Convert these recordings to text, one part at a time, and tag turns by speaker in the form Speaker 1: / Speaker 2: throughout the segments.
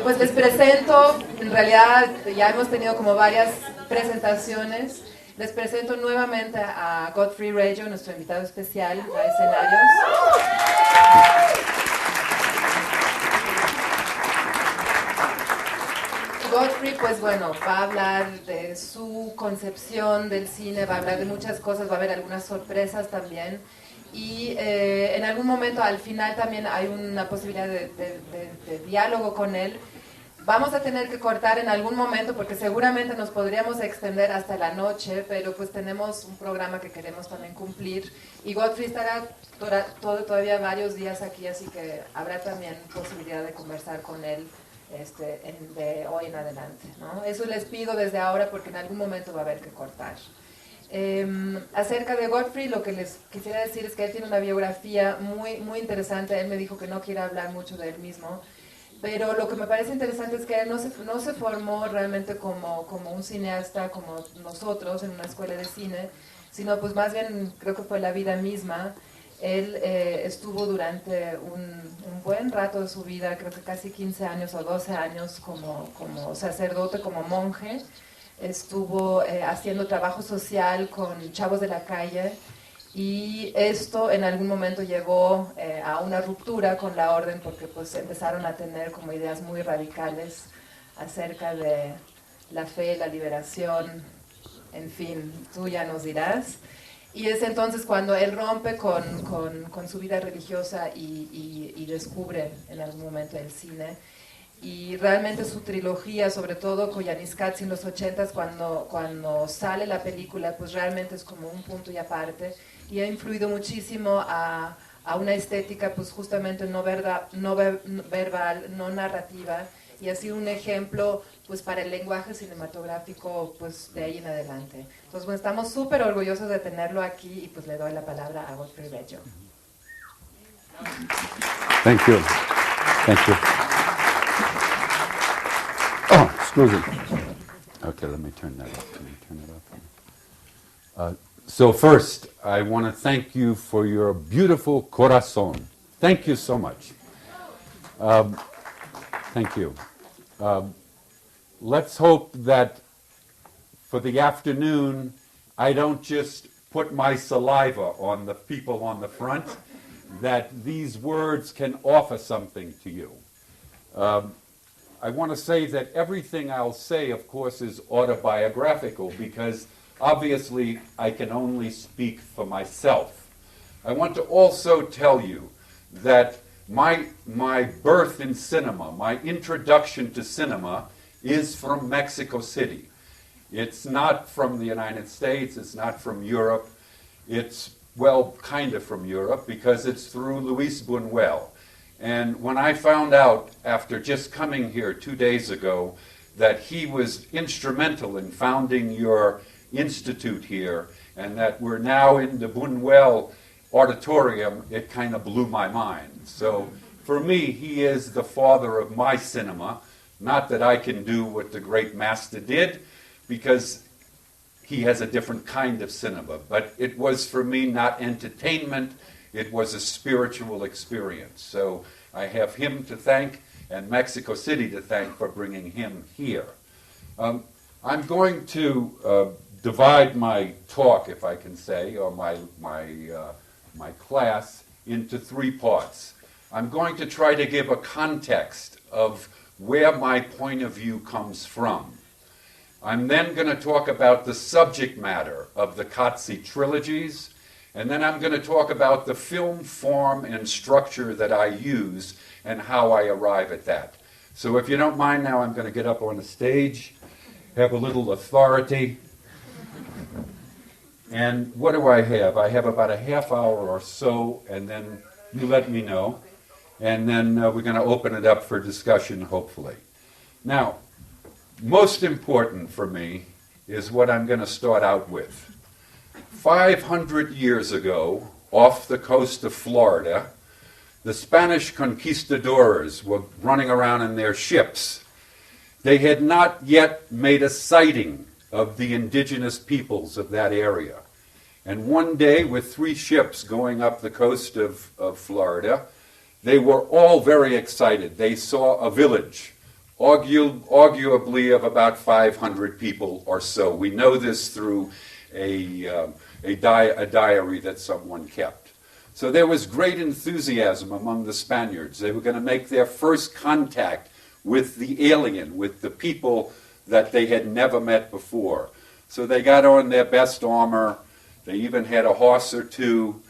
Speaker 1: Pues les presento, en realidad ya hemos tenido como varias presentaciones, les presento nuevamente a Godfrey Reggio, nuestro invitado especial a Escenarios. Godfrey, pues bueno, va a hablar de su concepción del cine, va a hablar de muchas cosas, va a haber algunas sorpresas también. Y en algún momento al final también hay una posibilidad de diálogo con él. Vamos a tener que cortar en algún momento porque seguramente nos podríamos extender hasta la noche, pero pues tenemos un programa que queremos también cumplir y Godfrey estará todavía varios días aquí, así que habrá también posibilidad de conversar con él de hoy en adelante, ¿no? Eso les pido desde ahora porque en algún momento va a haber que cortar. Acerca de Godfrey, lo que les quisiera decir es que él tiene una biografía muy, muy interesante. Él me dijo que no quiere hablar mucho de él mismo, pero lo que me parece interesante es que él no se formó realmente como un cineasta como nosotros en una escuela de cine, sino pues más bien creo que fue la vida misma. Él estuvo durante un buen rato de su vida, creo que casi 15 años o 12 años como sacerdote, como monje. Estuvo haciendo trabajo social con chavos de la calle y esto en algún momento llevó a una ruptura con la orden porque pues empezaron a tener como ideas muy radicales acerca de la fe, la liberación, en fin, tú ya nos dirás. Y es entonces cuando él rompe con su vida religiosa y descubre en algún momento el cine. Y realmente su trilogía, sobre todo Koyaanisqatsi en los 80s, cuando sale la película, pues realmente es como un punto y aparte. Y ha influido muchísimo a una estética pues justamente no verbal, no narrativa. Y ha sido un ejemplo pues para el lenguaje cinematográfico pues de ahí en adelante. Entonces bueno, estamos súper orgullosos de tenerlo aquí y pues le doy la palabra a Godfrey Reggio.
Speaker 2: Thank you. Thank you. Oh, excuse me. Okay, let me turn that off. Can you turn it off? So first, I want to thank you for your beautiful corazón. Thank you so much. Thank you. Let's hope that for the afternoon, I don't just put my saliva on the people on the front, that these words can offer something to you. I want to say that everything I'll say, of course, is autobiographical because obviously I can only speak for myself. I want to also tell you that my birth in cinema, my introduction to cinema, is from Mexico City. It's not from the United States, it's not from Europe. It's, well, kind of from Europe because it's through Luis Buñuel. And when I found out after just coming here 2 days ago that he was instrumental in founding your institute here and that we're now in the Buñuel auditorium, it kind of blew my mind. So for me, he is the father of my cinema. Not that I can do what the great master did, because he has a different kind of cinema. But it was for me not entertainment, it was a spiritual experience. So I have him to thank and Mexico City to thank for bringing him here. I'm going to divide my talk, if I can say, or my class into 3 parts. I'm going to try to give a context of where my point of view comes from. I'm then going to talk about the subject matter of the Qatsi trilogies, And then I'm going to talk about the film form and structure that I use and how I arrive at that. So if you don't mind now, I'm going to get up on the stage, have a little authority. And what do I have? I have about a half hour or so, and then you let me know. And then we're going to open it up for discussion, hopefully. Now, most important for me is what I'm going to start out with. 500 years ago, off the coast of Florida, the Spanish conquistadors were running around in their ships. They had not yet made a sighting of the indigenous peoples of that area. And one day, with 3 ships going up the coast of Florida, they were all very excited. They saw a village, arguably of about 500 people or so. We know this through a diary that someone kept. So there was great enthusiasm among the Spaniards. They were going to make their first contact with the alien, with the people that they had never met before. So they got on their best armor. They even had a horse or two.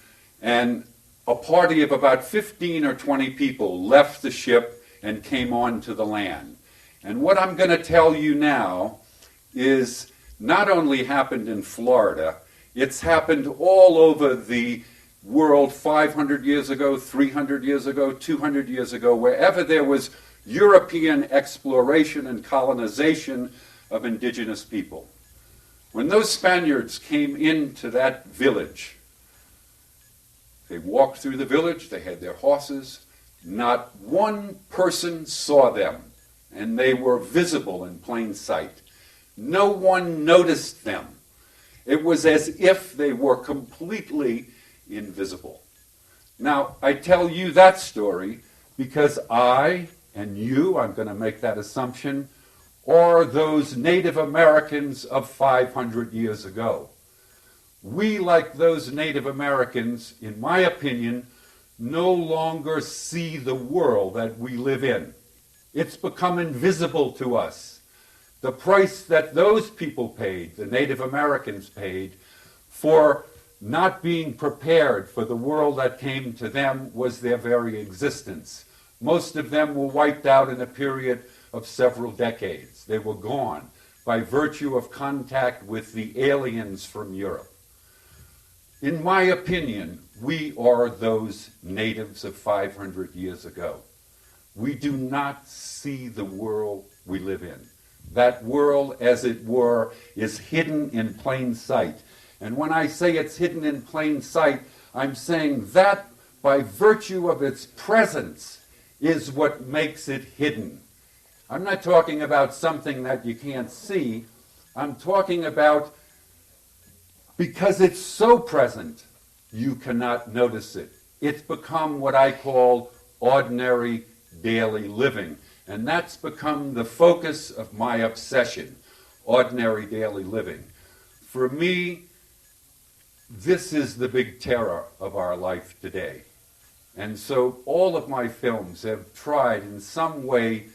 Speaker 2: And a party of about 15 or 20 people left the ship and came on to the land. And what I'm going to tell you now is not only happened in Florida, it's happened all over the world 500 years ago, 300 years ago, 200 years ago, wherever there was European exploration and colonization of indigenous people. When those Spaniards came into that village, they walked through the village, they had their horses, not one person saw them, and they were visible in plain sight. No one noticed them. It was as if they were completely invisible. Now, I tell you that story because I and you, I'm going to make that assumption, are those Native Americans of 500 years ago. We, like those Native Americans, in my opinion, no longer see the world that we live in. It's become invisible to us. The price that those people paid, the Native Americans paid, for not being prepared for the world that came to them was their very existence. Most of them were wiped out in a period of several decades. They were gone by virtue of contact with the aliens from Europe. In my opinion, we are those natives of 500 years ago. We do not see the world we live in. That world, as it were, is hidden in plain sight. And when I say it's hidden in plain sight, I'm saying that by virtue of its presence is what makes it hidden. I'm not talking about something that you can't see. I'm talking about because it's so present, you cannot notice it. It's become what I call ordinary daily living. And that's become the focus of my obsession, ordinary daily living. For me, this is the big terror of our life today. And so all of my films have tried in some way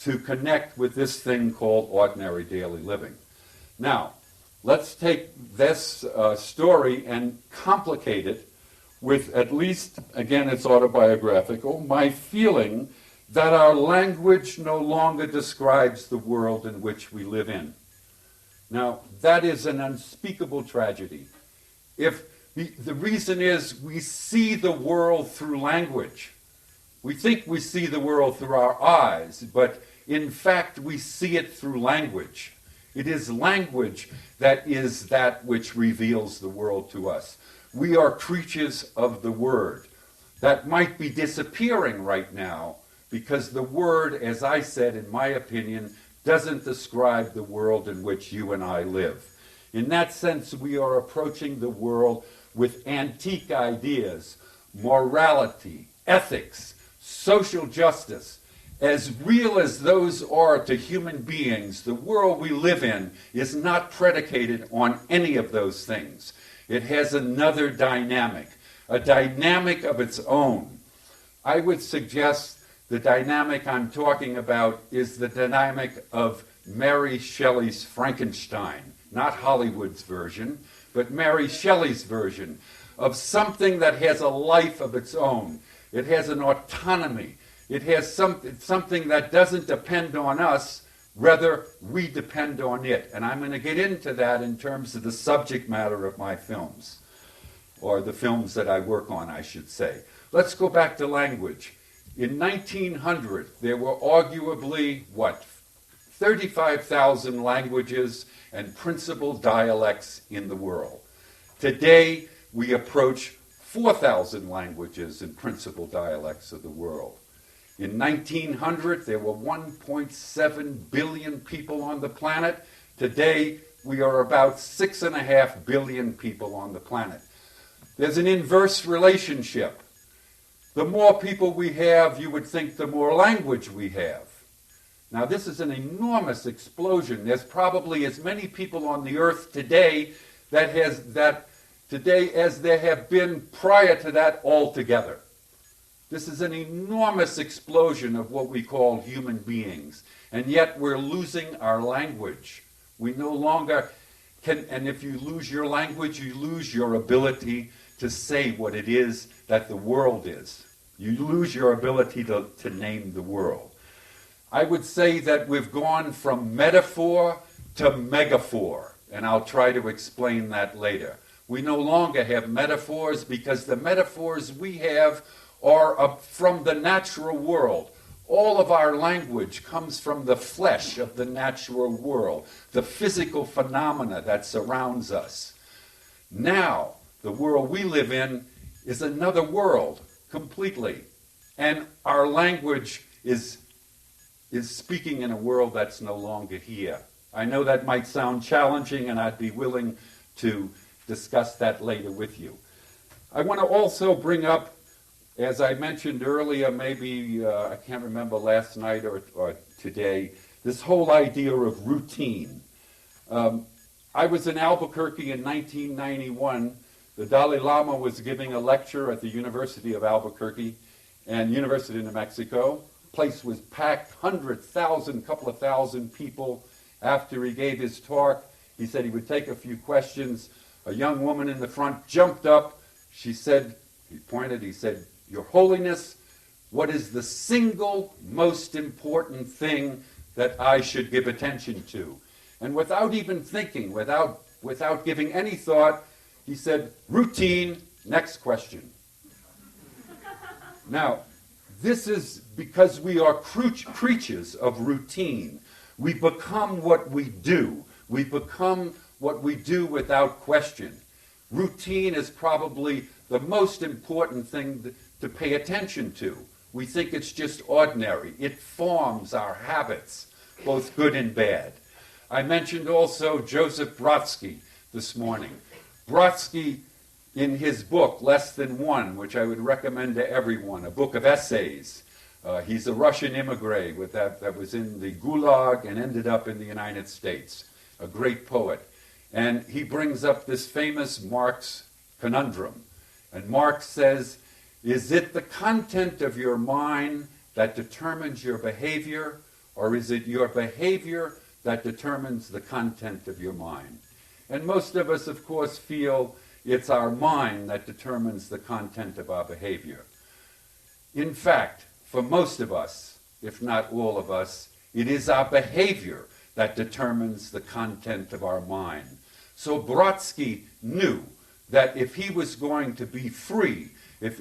Speaker 2: to connect with this thing called ordinary daily living. Now, let's take this story and complicate it with at least, again, it's autobiographical, my feeling that our language no longer describes the world in which we live in. Now, that is an unspeakable tragedy. If the reason is we see the world through language. We think we see the world through our eyes, but in fact we see it through language. It is language that is that which reveals the world to us. We are creatures of the word. That might be disappearing right now because the word, as I said, in my opinion, doesn't describe the world in which you and I live. In that sense, we are approaching the world with antique ideas, morality, ethics, social justice. As real as those are to human beings, the world we live in is not predicated on any of those things. It has another dynamic, a dynamic of its own. I would suggest the dynamic I'm talking about is the dynamic of Mary Shelley's Frankenstein, not Hollywood's version, but Mary Shelley's version, of something that has a life of its own. It has an autonomy. It has something that doesn't depend on us, rather we depend on it. And I'm going to get into that in terms of the subject matter of my films, or the films that I work on, I should say. Let's go back to language. In 1900, there were arguably, 35,000 languages and principal dialects in the world. Today, we approach 4,000 languages and principal dialects of the world. In 1900, there were 1.7 billion people on the planet. Today, we are about 6.5 billion people on the planet. There's an inverse relationship. The more people we have, you would think the more language we have. Now, this is an enormous explosion. There's probably as many people on the earth today today as there have been prior to that altogether. This is an enormous explosion of what we call human beings. And yet we're losing our language. We no longer can, and if you lose your language, you lose your ability to say what it is that the world is. You lose your ability to name the world. I would say that we've gone from metaphor to megaphor, and I'll try to explain that later. We no longer have metaphors because the metaphors we have are from the natural world. All of our language comes from the flesh of the natural world, the physical phenomena that surrounds us. Now, the world we live in is another world completely, and our language is speaking in a world that's no longer here. I know that might sound challenging, and I'd be willing to discuss that later with you. I want to also bring up, as I mentioned earlier, maybe, I can't remember last night or today, this whole idea of routine. I was in Albuquerque in 1991. The Dalai Lama was giving a lecture at the University of Albuquerque and University of New Mexico. Place was packed, 100,000, couple of thousand people. After he gave his talk, he said he would take a few questions. A young woman in the front jumped up. She said, he said, "Your Holiness, what is the single most important thing that I should give attention to?" And without even thinking, without giving any thought, he said, "Routine, next question." Now, this is because we are creatures of routine. We become what we do. We become what we do without question. Routine is probably the most important thing to pay attention to. We think it's just ordinary. It forms our habits, both good and bad. I mentioned also Joseph Brotzky this morning. Brotzky, in his book, Less Than One, which I would recommend to everyone, a book of essays. He's a Russian immigrant that was in the Gulag and ended up in the United States, a great poet. And he brings up this famous Marx conundrum. And Marx says, is it the content of your mind that determines your behavior, or is it your behavior that determines the content of your mind? And most of us, of course, feel it's our mind that determines the content of our behavior. In fact, for most of us, if not all of us, it is our behavior that determines the content of our mind. So Brotzky knew that if he was going to be free,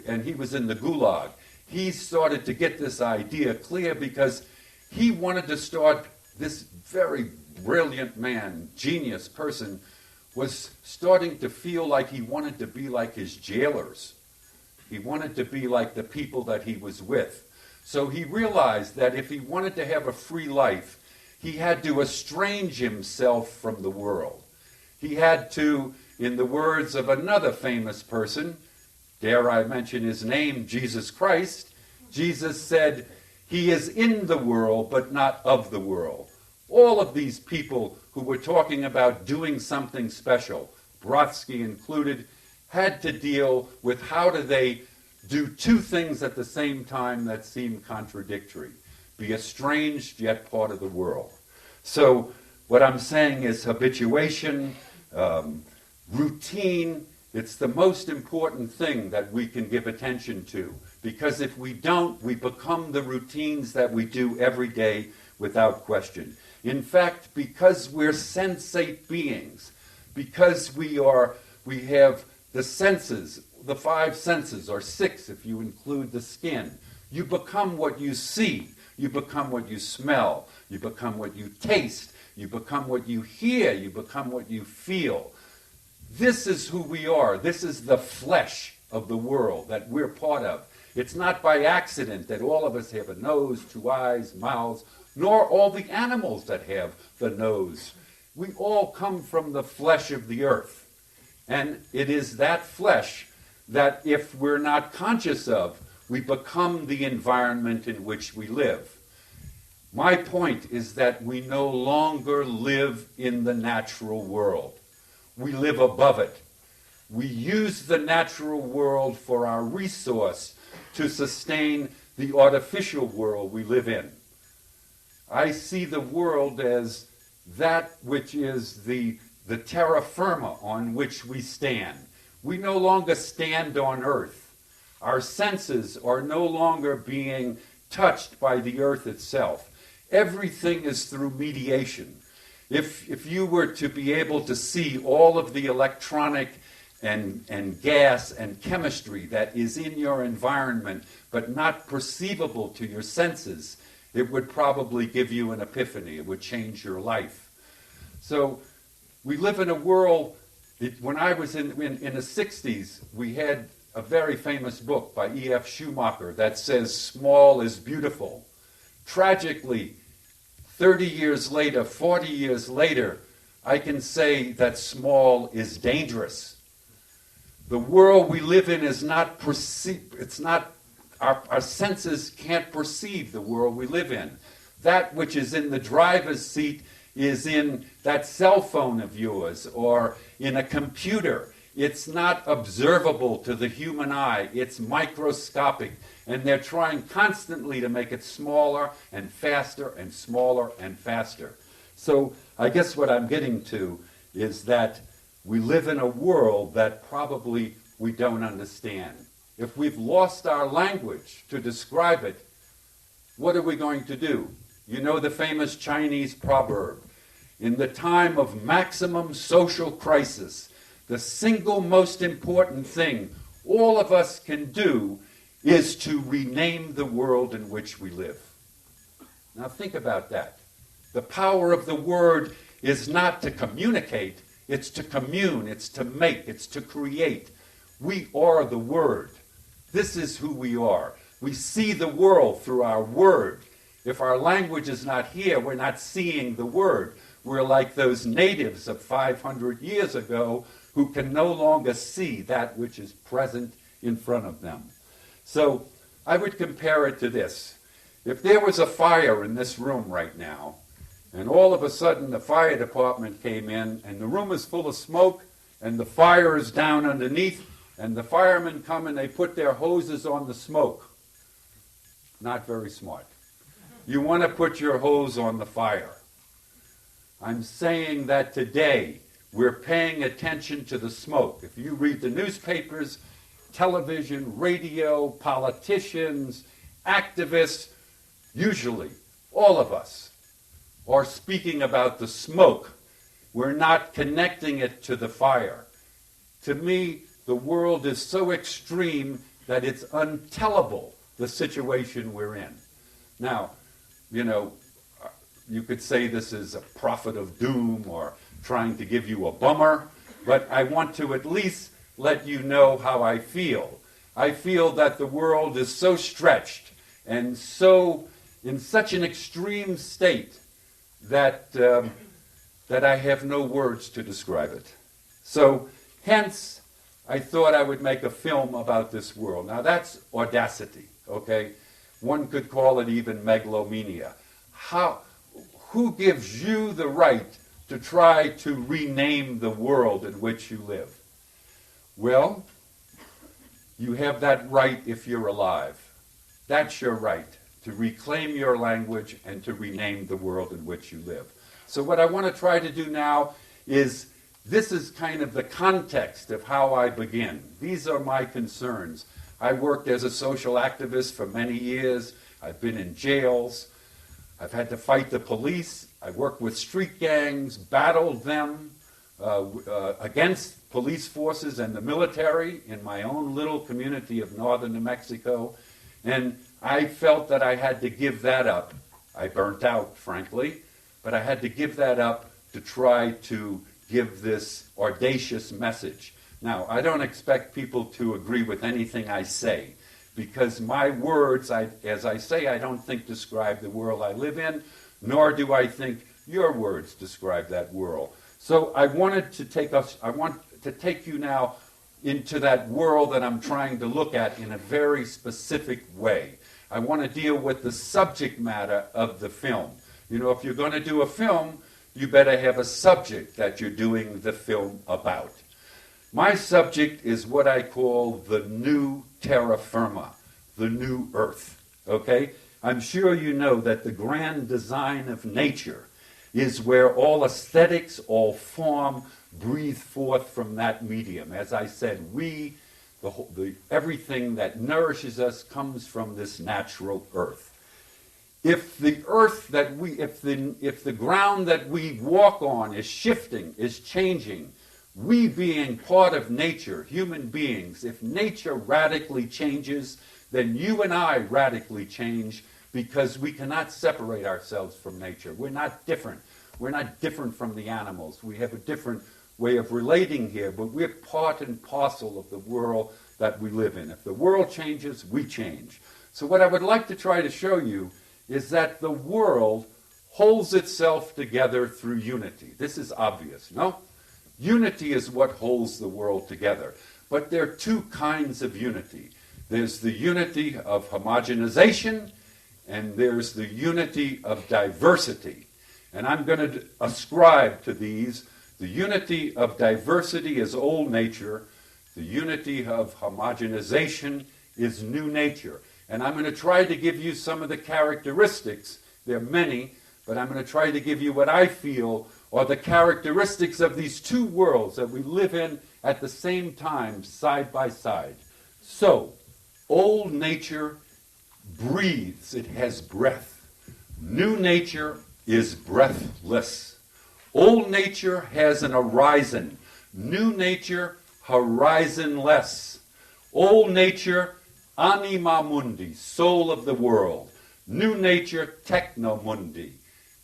Speaker 2: and he was in the Gulag, he started to get this idea clear because he wanted to start, this very brilliant man, genius person, was starting to feel like he wanted to be like his jailers. He wanted to be like the people that he was with. So he realized that if he wanted to have a free life, he had to estrange himself from the world. He had to, in the words of another famous person, dare I mention his name, Jesus Christ, Jesus said, "He is in the world, but not of the world." All of these people who were talking about doing something special, Brotzky included, had to deal with how do they do two things at the same time that seem contradictory. Be estranged, yet part of the world. So what I'm saying is habituation, routine It's the most important thing that we can give attention to, because if we don't, we become the routines that we do every day without question. In fact, because we're sensate beings, because we have the senses, the 5 senses, or 6 if you include the skin, you become what you see, you become what you smell, you become what you taste, you become what you hear, you become what you feel. This is who we are. This is the flesh of the world that we're part of. It's not by accident that all of us have a nose, 2 eyes, mouths, nor all the animals that have the nose. We all come from the flesh of the earth. And it is that flesh that, if we're not conscious of, we become the environment in which we live. My point is that we no longer live in the natural world. We live above it. We use the natural world for our resource to sustain the artificial world we live in. I see the world as that which is the terra firma on which we stand. We no longer stand on earth. Our senses are no longer being touched by the earth itself. Everything is through mediation. If you were to be able to see all of the electronic and gas and chemistry that is in your environment but not perceivable to your senses, it would probably give you an epiphany. It would change your life. So we live in a world. When I was in the 60s, we had a very famous book by E.F. Schumacher that says, "Small is beautiful." Tragically, 30 years later, 40 years later, I can say that small is dangerous. The world we live in is not perceived. It's not, our senses can't perceive the world we live in. That which is in the driver's seat is in that cell phone of yours or in a computer. It's not observable to the human eye. It's microscopic. And they're trying constantly to make it smaller and faster and smaller and faster. So I guess what I'm getting to is that we live in a world that probably we don't understand. If we've lost our language to describe it, what are we going to do? You know the famous Chinese proverb, in the time of maximum social crisis, the single most important thing all of us can do is to rename the world in which we live. Now think about that. The power of the word is not to communicate, it's to commune, it's to make, it's to create. We are the word. This is who we are. We see the world through our word. If our language is not here, we're not seeing the word. We're like those natives of 500 years ago who can no longer see that which is present in front of them. So I would compare it to this. If there was a fire in this room right now, and all of a sudden the fire department came in, and the room is full of smoke, and the fire is down underneath, and the firemen come and they put their hoses on the smoke. Not very smart. You want to put your hose on the fire. I'm saying that today we're paying attention to the smoke. If you read the newspapers, television, radio, politicians, activists, usually all of us are speaking about the smoke. We're not connecting it to the fire. To me, the world is so extreme that it's untellable, the situation we're in. Now, you could say this is a prophet of doom or trying to give you a bummer, but I want to at least let you know how I feel. I feel that the world is so stretched and so in such an extreme state that I have no words to describe it. So, hence, I thought I would make a film about this world. Now that's audacity, okay? One could call it even megalomania. Who gives you the right to try to rename the world in which you live? Well, you have that right if you're alive. That's your right, to reclaim your language and to rename the world in which you live. So what I want to try to do now is this is kind of the context of how I begin. These are my concerns. I worked as a social activist for many years. I've been in jails. I've had to fight the police. I worked with street gangs, battled them against police forces and the military in my own little community of northern New Mexico. And I felt that I had to give that up. I burnt out, frankly, but I had to give that up to try to give this audacious message. Now, I don't expect people to agree with anything I say, because my words, as I say, I don't think describe the world I live in, nor do I think your words describe that world. So I want to take you now into that world that I'm trying to look at in a very specific way. I want to deal with the subject matter of the film. You know, if you're going to do a film, you better have a subject that you're doing the film about. My subject is what I call the new terra firma, the new earth, okay? I'm sure you know that the grand design of nature is where all aesthetics, all form, breathe forth from that medium. As I said, everything that nourishes us comes from this natural earth. If the earth that if the ground that we walk on is shifting, is changing, we being part of nature, human beings, if nature radically changes, then you and I radically change, because we cannot separate ourselves from nature. We're not different. We're not different from the animals. We have a different way of relating here, but we're part and parcel of the world that we live in. If the world changes, we change. So what I would like to try to show you is that the world holds itself together through unity. This is obvious, no? Unity is what holds the world together. But there are two kinds of unity. There's the unity of homogenization, and there's the unity of diversity. And I'm going to ascribe to these. The unity of diversity is old nature. The unity of homogenization is new nature. And I'm going to try to give you some of the characteristics. There are many, but I'm going to try to give you what I feel are the characteristics of these two worlds that we live in at the same time, side by side. So, old nature breathes. It has breath. New nature is breathless. Old nature has an horizon. New nature, horizonless. Old nature, anima mundi, soul of the world. New nature, technomundi,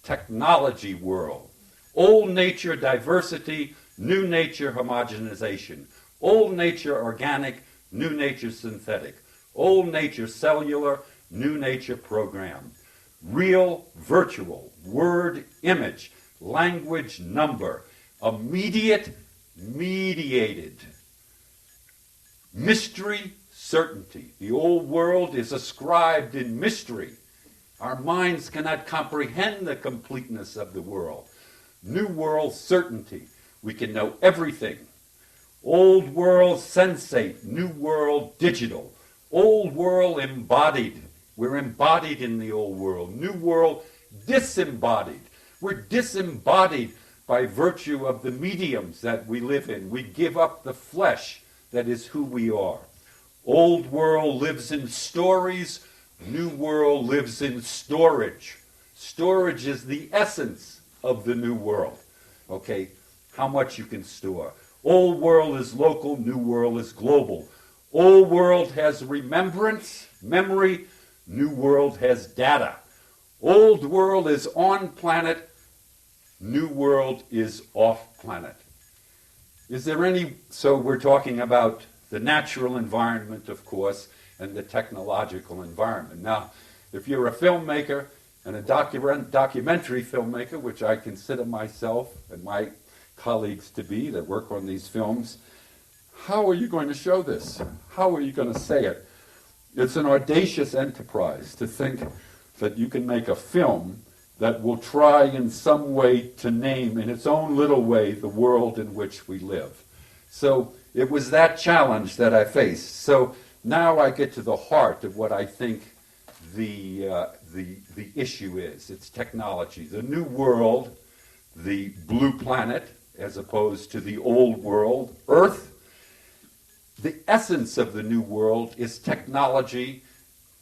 Speaker 2: technology world. Old nature, diversity. New nature, homogenization. Old nature, organic. New nature, synthetic. Old nature, cellular. New nature, program. Real, virtual. Word, image. Language, number. Immediate, mediated. Mystery, certainty. The old world is ascribed in mystery. Our minds cannot comprehend the completeness of the world. New world, certainty. We can know everything. Old world, sensate. New world, digital. Old world, embodied. We're embodied in the old world. New world, disembodied. We're disembodied by virtue of the mediums that we live in. We give up the flesh that is who we are. Old world lives in stories. New world lives in storage. Storage is the essence of the new world. Okay, how much you can store. Old world is local. New world is global. Old world has remembrance, memory. New world has data. Old world is on planet. New world is off planet. Is there any... So we're talking about the natural environment, of course, and the technological environment. Now, if you're a filmmaker and a documentary filmmaker, which I consider myself and my colleagues to be that work on these films, how are you going to show this? How are you going to say it? It's an audacious enterprise to think that you can make a film that will try in some way to name in its own little way the world in which we live. So it was that challenge that I faced. So now I get to the heart of what I think the issue is. It's technology. The new world, the blue planet, as opposed to the old world, earth. The essence of the new world is technology,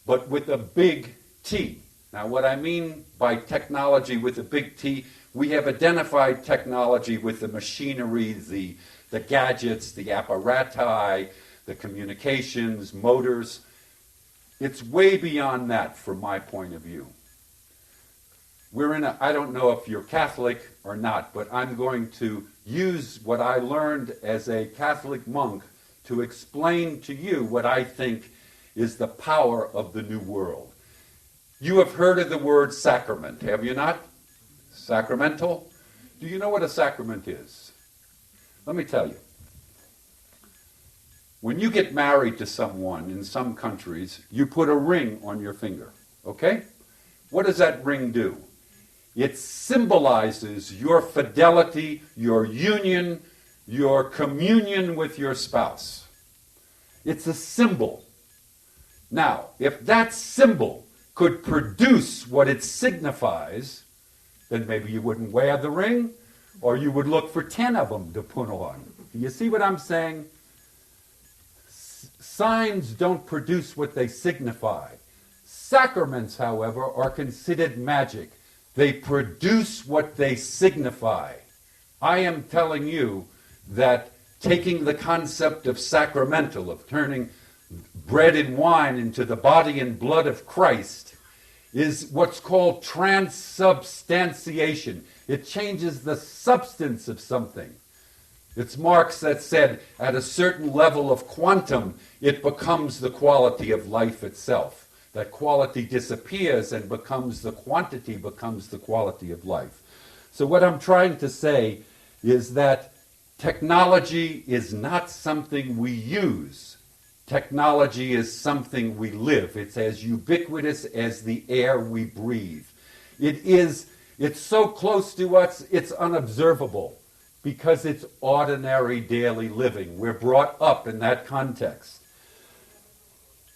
Speaker 2: but with a big T. Now, what I mean by technology with a big T, we have identified technology with the machinery, the gadgets, the apparati, the communications, motors. It's way beyond that from my point of view. I don't know if you're Catholic or not, but I'm going to use what I learned as a Catholic monk to explain to you what I think is the power of the new world. You have heard of the word sacrament, have you not? Sacramental? Do you know what a sacrament is? Let me tell you. When you get married to someone in some countries, you put a ring on your finger, okay? What does that ring do? It symbolizes your fidelity, your union, your communion with your spouse. It's a symbol. Now, if that symbol could produce what it signifies, then maybe you wouldn't wear the ring, or you would look for 10 of them to put on. Do you see what I'm saying? Signs don't produce what they signify. Sacraments, however, are considered magic. They produce what they signify. I am telling you that taking the concept of sacramental, of turning bread and wine into the body and blood of Christ, is what's called transubstantiation. It changes the substance of something. It's Marx that said, at a certain level of quantum, it becomes the quality of life itself. That quality disappears and becomes the quantity, becomes the quality of life. So what I'm trying to say is that technology is not something we use. Technology is something we live. It's as ubiquitous as the air we breathe. It's so close to us, it's unobservable because it's ordinary daily living. We're brought up in that context.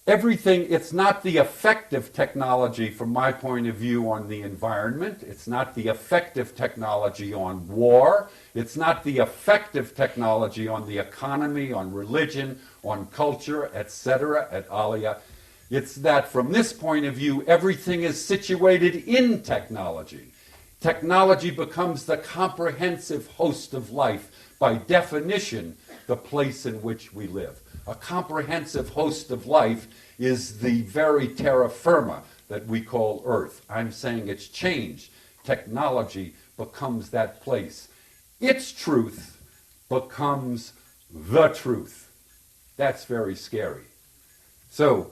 Speaker 2: Everything, it's not the effective technology from my point of view on the environment. It's not the effective technology on war. It's not the effective technology on the economy, on religion, on culture, etc., et alia. It's that from this point of view, everything is situated in technology. Technology becomes the comprehensive host of life, by definition, the place in which we live. A comprehensive host of life is the very terra firma that we call Earth. I'm saying it's changed. Technology becomes that place. Its truth becomes the truth. That's very scary. So,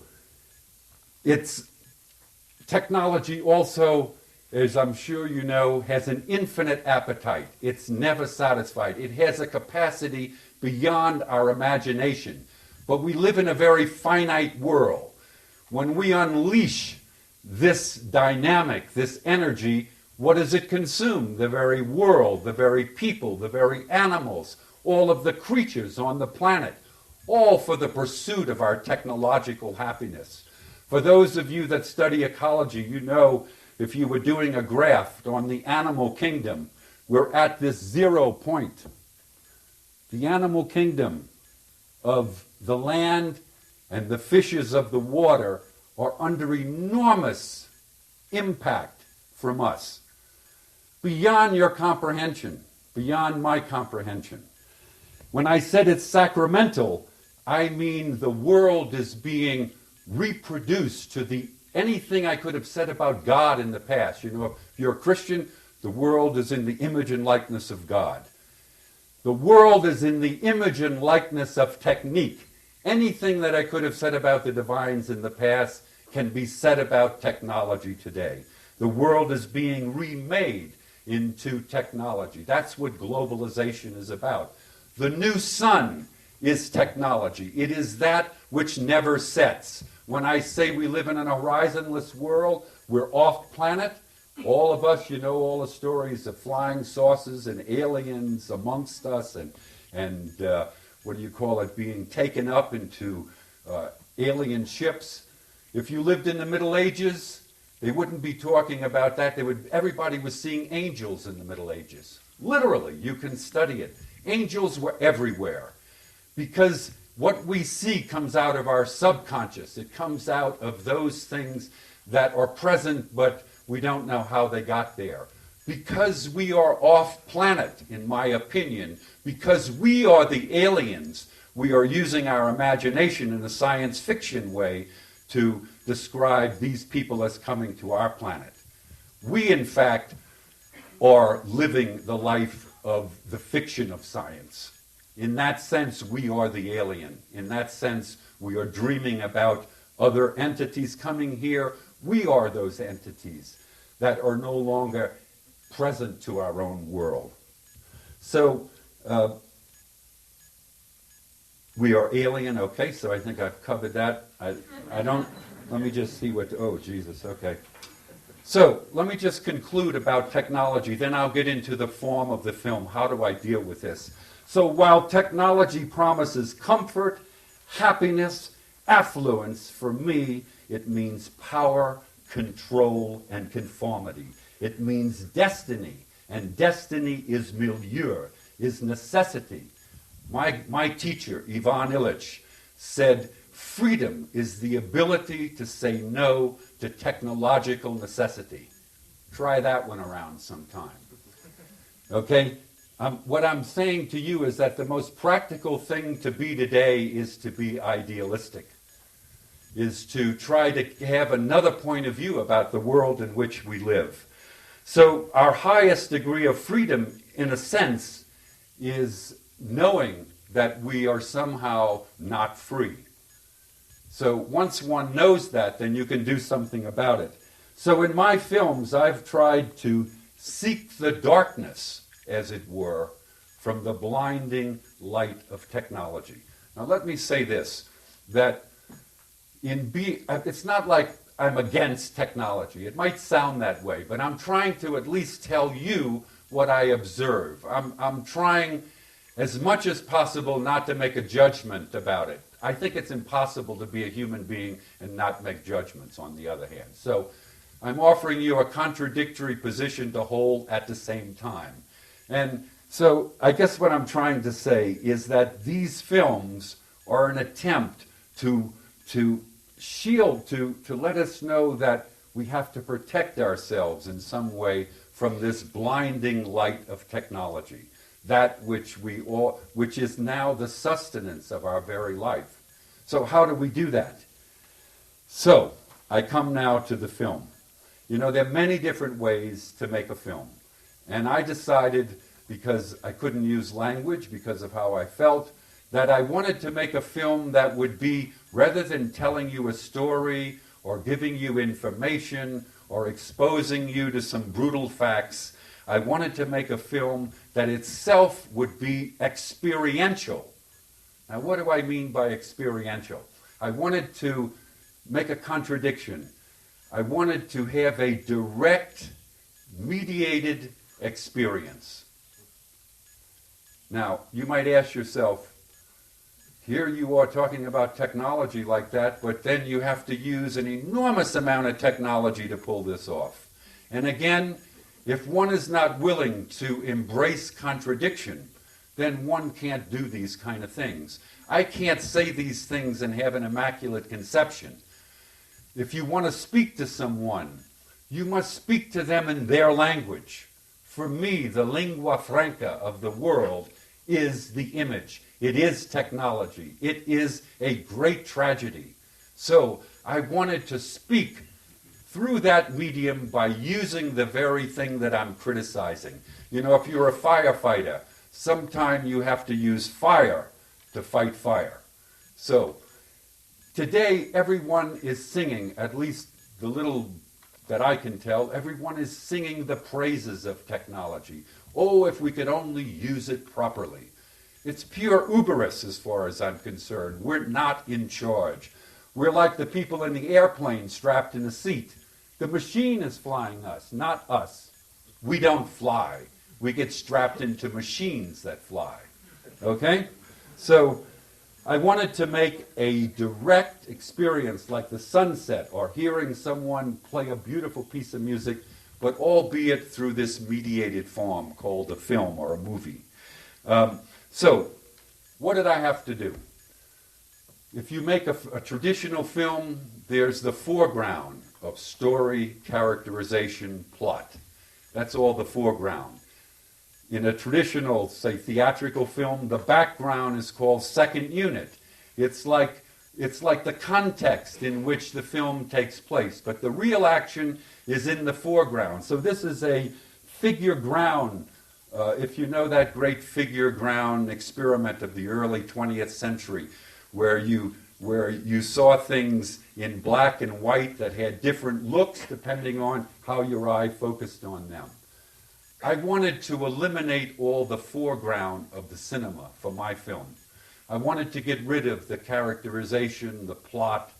Speaker 2: technology also, as I'm sure you know, has an infinite appetite. It's never satisfied. It has a capacity beyond our imagination. But we live in a very finite world. When we unleash this dynamic, this energy, what does it consume? The very world, the very people, the very animals, all of the creatures on the planet, all for the pursuit of our technological happiness. For those of you that study ecology, you know if you were doing a graph on the animal kingdom, we're at this 0 point. The animal kingdom of the land and the fishes of the water are under enormous impact from us, beyond your comprehension, beyond my comprehension. When I said it's sacramental, I mean the world is being reproduced to anything I could have said about God in the past. You know, if you're a Christian, the world is in the image and likeness of God. The world is in the image and likeness of technique. Anything that I could have said about the divines in the past can be said about technology today. The world is being remade into technology. That's what globalization is about. The new sun is technology. It is that which never sets. When I say we live in an horizonless world, we're off planet. All of us, you know all the stories of flying saucers and aliens amongst us and what do you call it, being taken up into alien ships. If you lived in the Middle Ages, They wouldn't be talking about that. Everybody was seeing angels in the Middle Ages. Literally, you can study it. Angels were everywhere. Because what we see comes out of our subconscious. It comes out of those things that are present, but we don't know how they got there. Because we are off planet, in my opinion, because we are the aliens, we are using our imagination in a science fiction way to describe these people as coming to our planet. We, in fact, are living the life of the fiction of science. In that sense, we are the alien. In that sense, we are dreaming about other entities coming here. We are those entities that are no longer present to our own world. So, we are alien, okay, so I think I've covered that. I don't, let me just see what, oh, Jesus, okay. So, let me just conclude about technology, then I'll get into the form of the film. How do I deal with this? So, while technology promises comfort, happiness, affluence, for me, it means power, control, and conformity. It means destiny, and destiny is milieu, is necessity. My teacher, Ivan Illich, said, freedom is the ability to say no to technological necessity. Try that one around sometime. Okay? What I'm saying to you is that the most practical thing to be today is to be idealistic, is to try to have another point of view about the world in which we live. So our highest degree of freedom, in a sense, is knowing that we are somehow not free. So once one knows that, then you can do something about it. So in my films, I've tried to seek the darkness, as it were, from the blinding light of technology. Now let me say this, that it's not like I'm against technology. It might sound that way, but I'm trying to at least tell you what I observe. I'm trying as much as possible not to make a judgment about it. I think it's impossible to be a human being and not make judgments, on the other hand. So I'm offering you a contradictory position to hold at the same time. And so I guess what I'm trying to say is that these films are an attempt to shield, to let us know that we have to protect ourselves in some way from this blinding light of technology, that which is now the sustenance of our very life. So how do we do that? So I come now to the film. You know, there are many different ways to make a film. And I decided, because I couldn't use language because of how I felt, that I wanted to make a film that would be, rather than telling you a story or giving you information or exposing you to some brutal facts, I wanted to make a film that itself would be experiential. Now, what do I mean by experiential? I wanted to make a contradiction. I wanted to have a direct, mediated experience. Now, you might ask yourself, here you are talking about technology like that, but then you have to use an enormous amount of technology to pull this off. And again, if one is not willing to embrace contradiction, then one can't do these kind of things. I can't say these things and have an immaculate conception. If you want to speak to someone, you must speak to them in their language. For me, the lingua franca of the world is the image. It is technology. It is a great tragedy. So I wanted to speak through that medium by using the very thing that I'm criticizing. You know, if you're a firefighter, sometime you have to use fire to fight fire. So today everyone is singing, at least the little that I can tell, everyone is singing the praises of technology. Oh, if we could only use it properly. It's pure hubris as far as I'm concerned. We're not in charge. We're like the people in the airplane strapped in a seat. The machine is flying us, not us. We don't fly. We get strapped into machines that fly. Okay? So I wanted to make a direct experience like the sunset or hearing someone play a beautiful piece of music, but albeit through this mediated form called a film or a movie. So, what did I have to do? If you make a traditional film, there's the foreground of story, characterization, plot. That's all the foreground. In a traditional, say, theatrical film, the background is called second unit. It's like the context in which the film takes place, but the real action is in the foreground. So this is a figure ground. If you know that great figure ground experiment of the early 20th century, where you saw things in black and white that had different looks depending on how your eye focused on them. I wanted to eliminate all the foreground of the cinema for my film. I wanted to get rid of the characterization, the plot,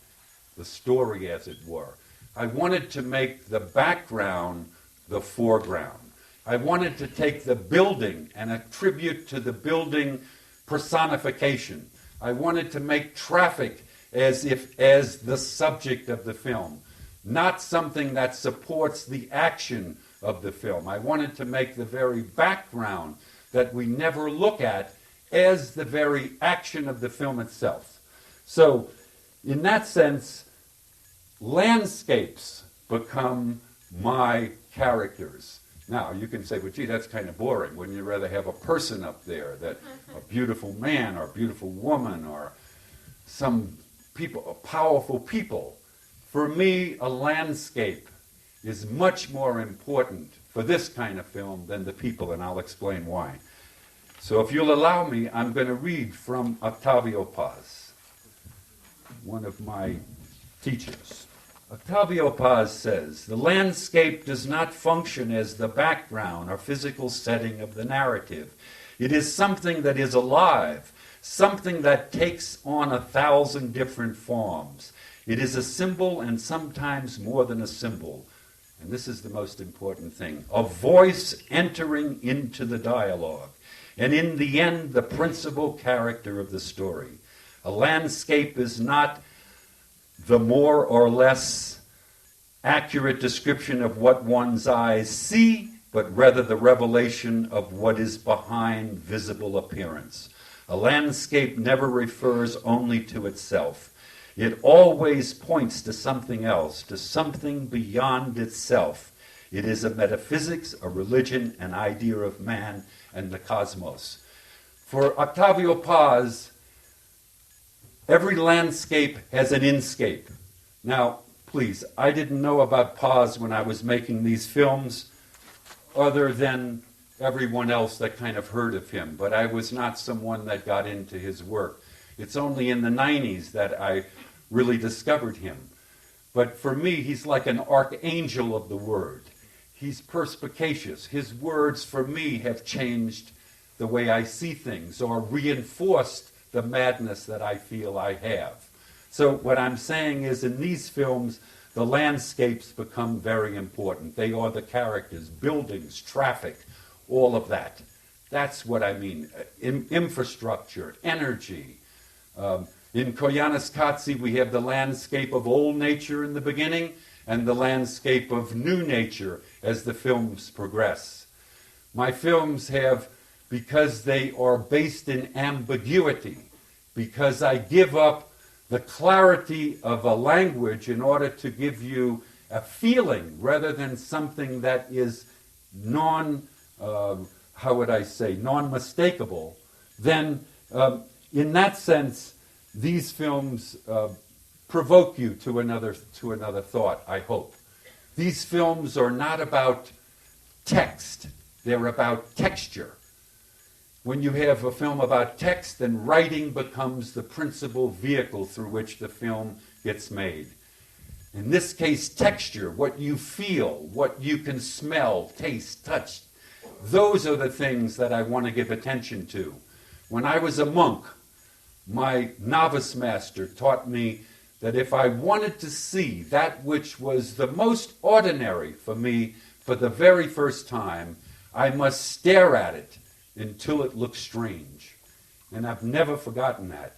Speaker 2: the story, as it were. I wanted to make the background the foreground. I wanted to take the building and attribute to the building personification. I wanted to make traffic as the subject of the film, not something that supports the action of the film. I wanted to make the very background that we never look at as the very action of the film itself. So, in that sense, landscapes become my characters. Now, you can say, well, gee, that's kind of boring. Wouldn't you rather have a person up there, that a beautiful man or a beautiful woman or some people, powerful people? For me, a landscape is much more important for this kind of film than the people, and I'll explain why. So if you'll allow me, I'm going to read from Octavio Paz, one of my teachers. Octavio Paz says, "The landscape does not function as the background or physical setting of the narrative. It is something that is alive, something that takes on 1,000 different forms. It is a symbol and sometimes more than a symbol." And this is the most important thing, a voice entering into the dialogue, and in the end, the principal character of the story. A landscape is not the more or less accurate description of what one's eyes see, but rather the revelation of what is behind visible appearance. A landscape never refers only to itself. It always points to something else, to something beyond itself. It is a metaphysics, a religion, an idea of man and the cosmos. For Octavio Paz, every landscape has an inscape. Now, please, I didn't know about Paz when I was making these films, other than everyone else that kind of heard of him, but I was not someone that got into his work. It's only in the 90s that I really discovered him. But for me, he's like an archangel of the word. He's perspicacious. His words, for me, have changed the way I see things or reinforced the madness that I feel I have. So what I'm saying is, in these films, the landscapes become very important. They are the characters, buildings, traffic, all of that. That's what I mean. Infrastructure, energy. In Koyaanisqatsi, we have the landscape of old nature in the beginning and the landscape of new nature as the films progress. My films have, because they are based in ambiguity, because I give up the clarity of a language in order to give you a feeling rather than something that is non-mistakable, then in that sense, these films provoke you to another thought, I hope. These films are not about text, they're about texture. When you have a film about text, then writing becomes the principal vehicle through which the film gets made. In this case, texture, what you feel, what you can smell, taste, touch, those are the things that I want to give attention to. When I was a monk, my novice master taught me that if I wanted to see that which was the most ordinary for me for the very first time, I must stare at it until it looked strange. And I've never forgotten that.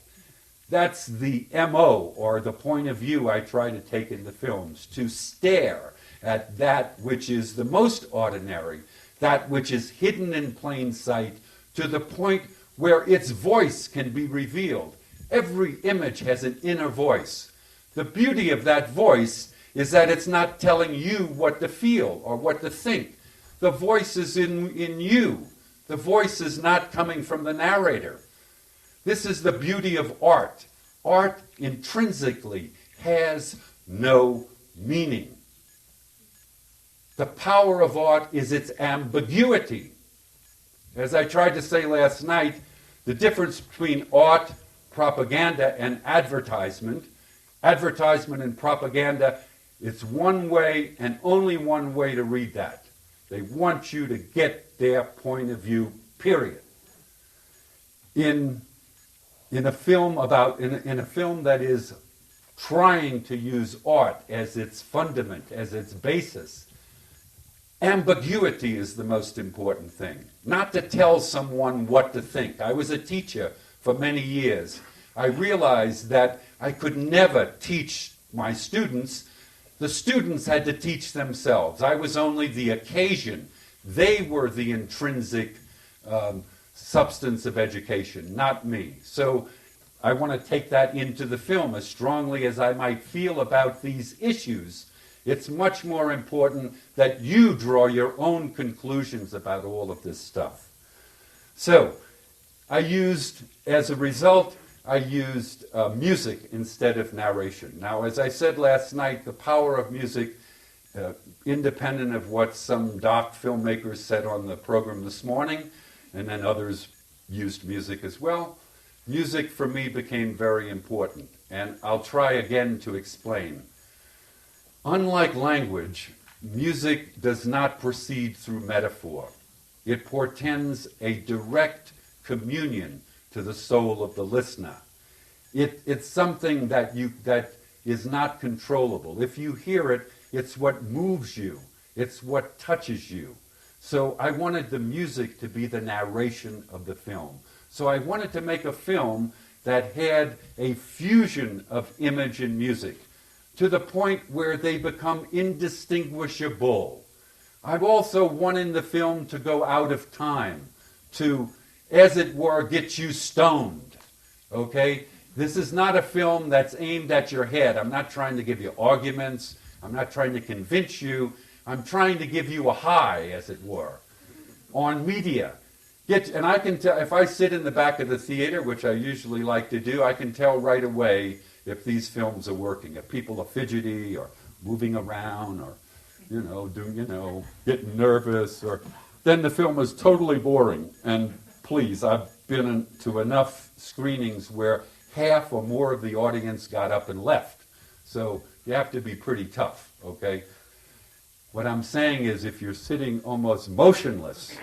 Speaker 2: That's the MO, or the point of view I try to take in the films, to stare at that which is the most ordinary, that which is hidden in plain sight, to the point where its voice can be revealed. Every image has an inner voice. The beauty of that voice is that it's not telling you what to feel or what to think. The voice is in you. The voice is not coming from the narrator. This is the beauty of art. Art intrinsically has no meaning. The power of art is its ambiguity. As I tried to say last night, the difference between art, propaganda, and advertisement and propaganda, it's one way and only one way to read that. They want you to get their point of view, period. In a film that is trying to use art as its fundament, as its basis, ambiguity is the most important thing. Not to tell someone what to think. I was a teacher for many years. I realized that I could never teach my students. The students had to teach themselves. I was only the occasion. They were the intrinsic substance of education, not me. So I want to take that into the film as strongly as I might feel about these issues. It's much more important that you draw your own conclusions about all of this stuff. So as a result, I used music instead of narration. Now, as I said last night, the power of music, independent of what some doc filmmakers said on the program this morning, and then others used music as well, music for me became very important. And I'll try again to explain. Unlike language, music does not proceed through metaphor. It portends a direct communion to the soul of the listener. It's something that is not controllable. If you hear it, it's what moves you. It's what touches you. So I wanted the music to be the narration of the film. So I wanted to make a film that had a fusion of image and music to the point where they become indistinguishable. I've also wanted the film to go out of time, to, as it were, get you stoned. Okay? This is not a film that's aimed at your head. I'm not trying to give you arguments. I'm not trying to convince you. I'm trying to give you a high, as it were, on media. And I can tell, if I sit in the back of the theater, which I usually like to do, I can tell right away if these films are working, if people are fidgety or moving around or, getting nervous, or then the film is totally boring. And please, I've been to enough screenings where half or more of the audience got up and left. So you have to be pretty tough, okay? What I'm saying is if you're sitting almost motionless,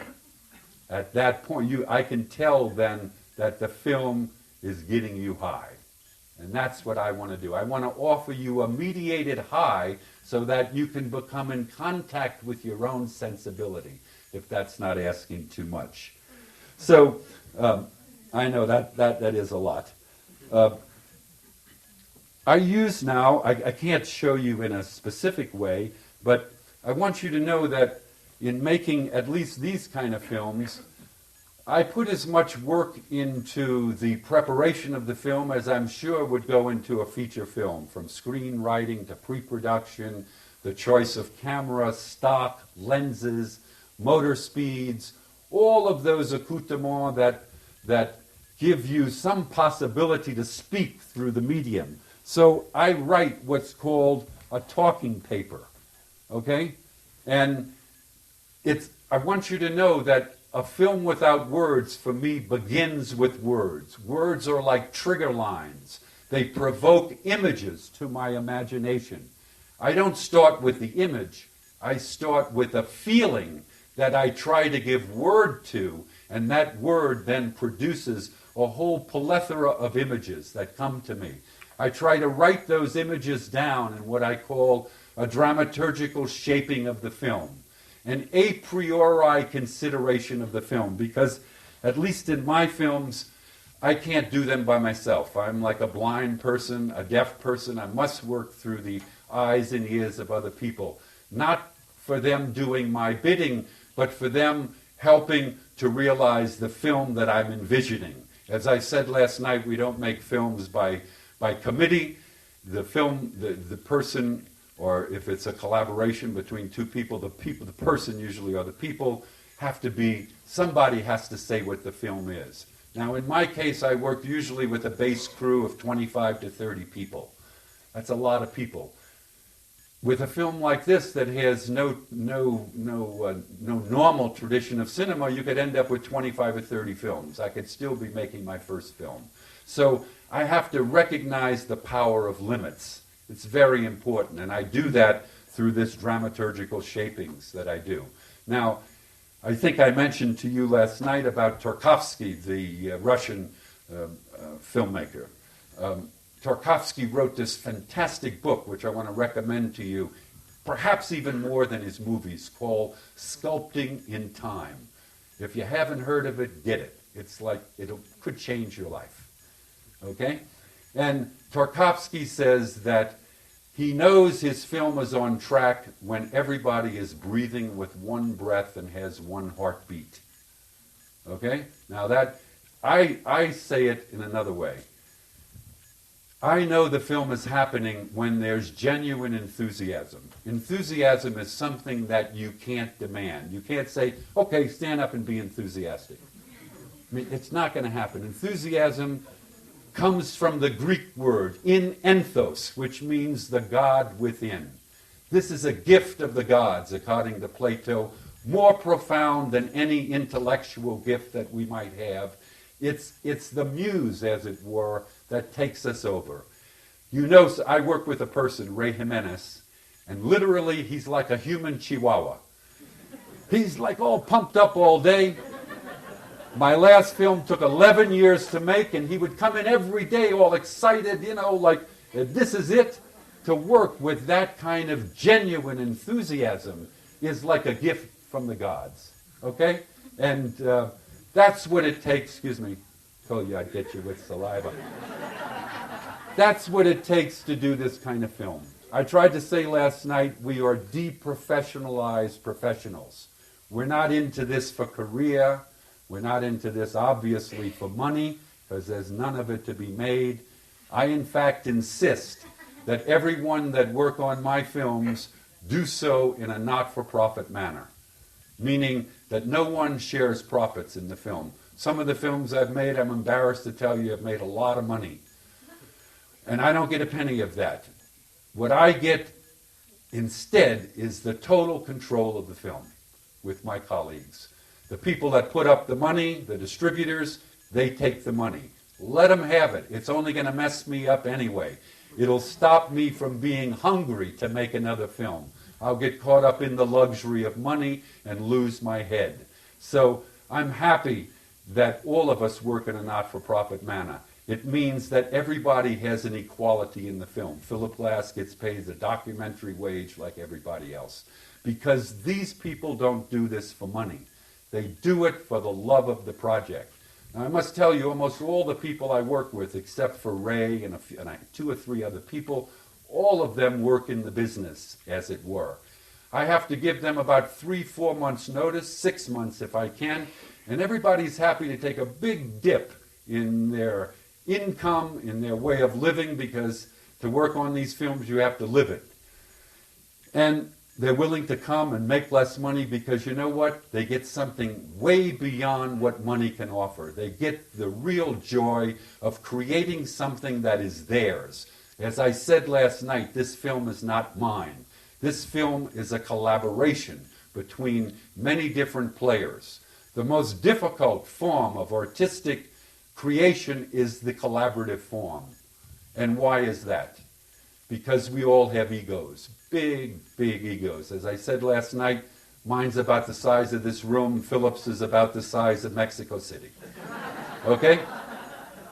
Speaker 2: at that point, I can tell then that the film is getting you high. And that's what I want to do. I want to offer you a mediated high so that you can become in contact with your own sensibility, if that's not asking too much. So I know that is a lot. I use now, I can't show you in a specific way, but I want you to know that in making at least these kind of films, I put as much work into the preparation of the film as I'm sure would go into a feature film, from screenwriting to pre-production, the choice of camera, stock, lenses, motor speeds, all of those accoutrements that give you some possibility to speak through the medium. So I write what's called a talking paper, okay? And I want you to know that a film without words, for me, begins with words. Words are like trigger lines. They provoke images to my imagination. I don't start with the image. I start with a feeling that I try to give word to, and that word then produces a whole plethora of images that come to me. I try to write those images down in what I call a dramaturgical shaping of the film, an a priori consideration of the film, because at least in my films, I can't do them by myself. I'm like a blind person, a deaf person. I must work through the eyes and ears of other people. Not for them doing my bidding, but for them helping to realize the film that I'm envisioning. As I said last night, we don't make films by committee. The person, or if it's a collaboration between two people, the person usually or the people have to be, somebody has to say what the film is. Now, in my case, I worked usually with a base crew of 25 to 30 people. That's a lot of people. With a film like this that has no normal tradition of cinema, you could end up with 25 or 30 films. I could still be making my first film. So I have to recognize the power of limits. It's very important, and I do that through this dramaturgical shapings that I do. Now, I think I mentioned to you last night about Tarkovsky, the Russian filmmaker. Tarkovsky wrote this fantastic book, which I want to recommend to you, perhaps even more than his movies, called Sculpting in Time. If you haven't heard of it, get it. It's like, it could change your life. Okay? And Tarkovsky says that he knows his film is on track when everybody is breathing with one breath and has one heartbeat. Okay? Now that, I say it in another way. I know the film is happening when there's genuine enthusiasm. Enthusiasm is something that you can't demand. You can't say, okay, stand up and be enthusiastic. I mean, it's not going to happen. Enthusiasm comes from the Greek word in enthos, which means the God within. This is a gift of the gods, according to Plato, more profound than any intellectual gift that we might have. It's the muse, as it were, that takes us over. You know, I work with a person, Ray Jimenez, and literally he's like a human chihuahua. He's like all pumped up all day. My last film took 11 years to make, and he would come in every day all excited, you know, like, this is it. To work with that kind of genuine enthusiasm is like a gift from the gods, okay? And that's what it takes, excuse me, told you I'd get you with saliva. That's what it takes to do this kind of film. I tried to say last night, we are deprofessionalized professionals. We're not into this for career. We're not into this, obviously, for money, because there's none of it to be made. I, in fact, insist that everyone that work on my films do so in a not-for-profit manner, meaning that no one shares profits in the film. Some of the films I've made, I'm embarrassed to tell you, have made a lot of money. And I don't get a penny of that. What I get instead is the total control of the film with my colleagues. The people that put up the money, the distributors, they take the money. Let them have it. It's only going to mess me up anyway. It'll stop me from being hungry to make another film. I'll get caught up in the luxury of money and lose my head. So I'm happy that all of us work in a not-for-profit manner. It means that everybody has an equality in the film. Philip Glass gets paid a documentary wage like everybody else. Because these people don't do this for money. They do it for the love of the project. Now, I must tell you, almost all the people I work with, except for Ray and two or three other people, all of them work in the business, as it were. I have to give them about 3-4 months notice, 6 months if I can, and everybody's happy to take a big dip in their income, in their way of living, because to work on these films you have to live it. And they're willing to come and make less money because, you know what? They get something way beyond what money can offer. They get the real joy of creating something that is theirs. As I said last night, this film is not mine. This film is a collaboration between many different players. The most difficult form of artistic creation is the collaborative form. And why is that? Because we all have egos. Big, big egos. As I said last night, mine's about the size of this room. Philip's is about the size of Mexico City. Okay?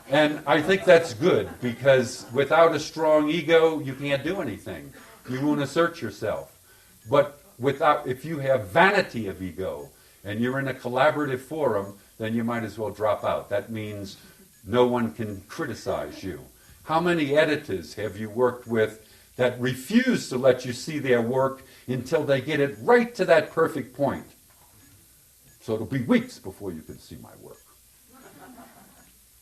Speaker 2: And I think that's good, because without a strong ego, you can't do anything. You won't assert yourself. But if you have vanity of ego, and you're in a collaborative forum, then you might as well drop out. That means no one can criticize you? How many editors have you worked with that refuse to let you see their work until they get it right to that perfect point? So it'll be weeks before you can see my work.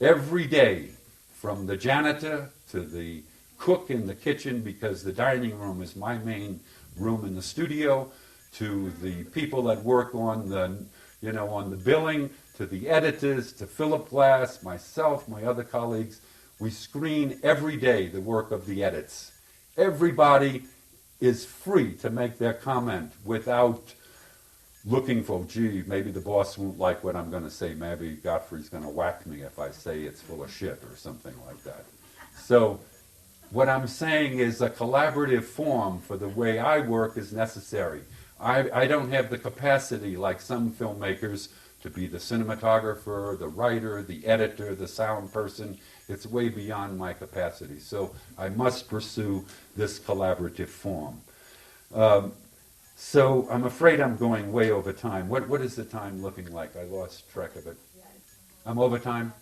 Speaker 2: Every day, from the janitor to the cook in the kitchen, because the dining room is my main room in the studio, to the people that work on the billing, to the editors, to Philip Glass, myself, my other colleagues, we screen every day the work of the edits. Everybody is free to make their comment without looking for, gee, maybe the boss won't like what I'm going to say. Maybe Godfrey's going to whack me if I say it's full of shit or something like that. So what I'm saying is a collaborative form for the way I work is necessary. I don't have the capacity, like some filmmakers, to be the cinematographer, the writer, the editor, the sound person. It's way beyond my capacity. So I must pursue this collaborative form. So I'm afraid I'm going way over time. What is the time looking like? I lost track of it. I'm over time?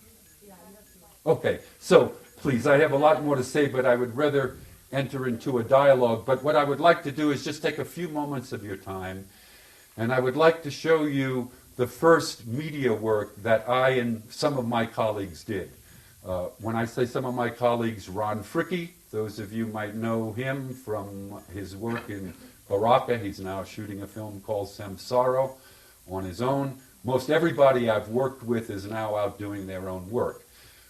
Speaker 2: Okay, so please, I have a lot more to say, but I would rather enter into a dialogue. But what I would like to do is just take a few moments of your time, and I would like to show you the first media work that I and some of my colleagues did. When I say some of my colleagues, Ron Fricke, those of you might know him from his work in Baraka. He's now shooting a film called Samsara on his own. Most everybody I've worked with is now out doing their own work.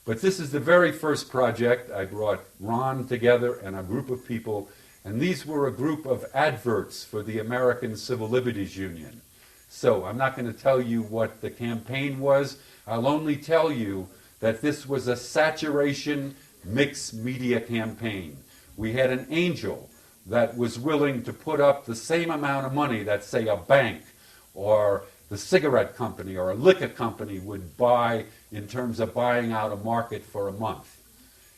Speaker 2: But this is the very first project. I brought Ron together and a group of people, and these were a group of adverts for the American Civil Liberties Union. So I'm not going to tell you what the campaign was. I'll only tell you that this was a saturation mixed media campaign. We had an angel that was willing to put up the same amount of money that, say, a bank or the cigarette company or a liquor company would buy in terms of buying out a market for a month.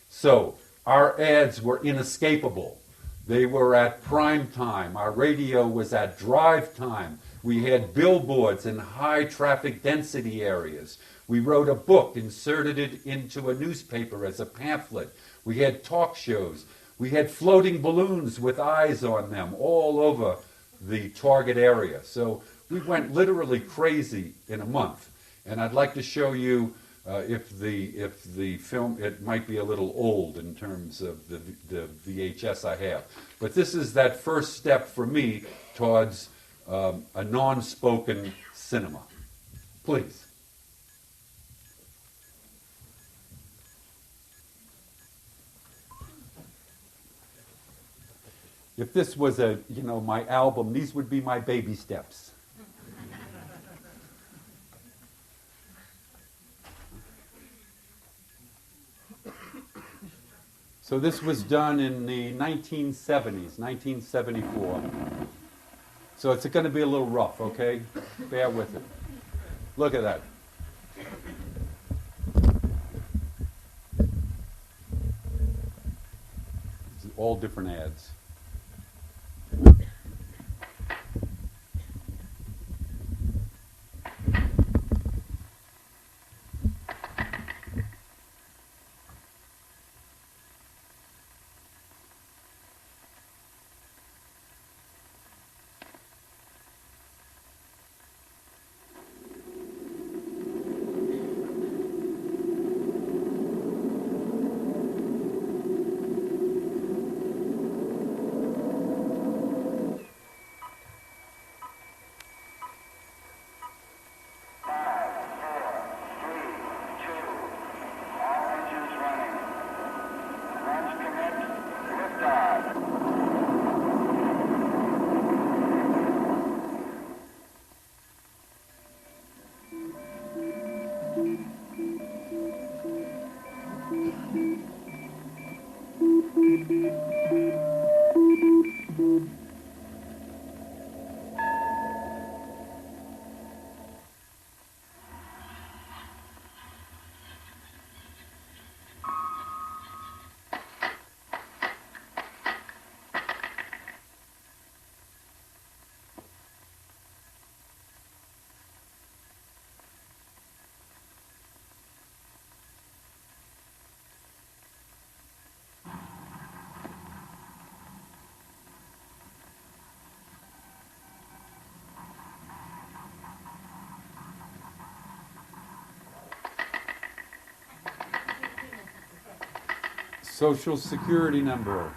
Speaker 2: So our ads were inescapable. They were at prime time. Our radio was at drive time. We had billboards in high traffic density areas. We wrote a book, inserted it into a newspaper as a pamphlet. We had talk shows. We had floating balloons with eyes on them all over the target area. So we went literally crazy in a month. And I'd like to show you if the film, it might be a little old in terms of the VHS I have. But this is that first step for me towards a non-spoken cinema. Please. If this was my album, these would be my baby steps. So this was done in the 1970s, 1974. So it's going to be a little rough, okay? Bear with it. Look at that. It's all different ads. Social Security number.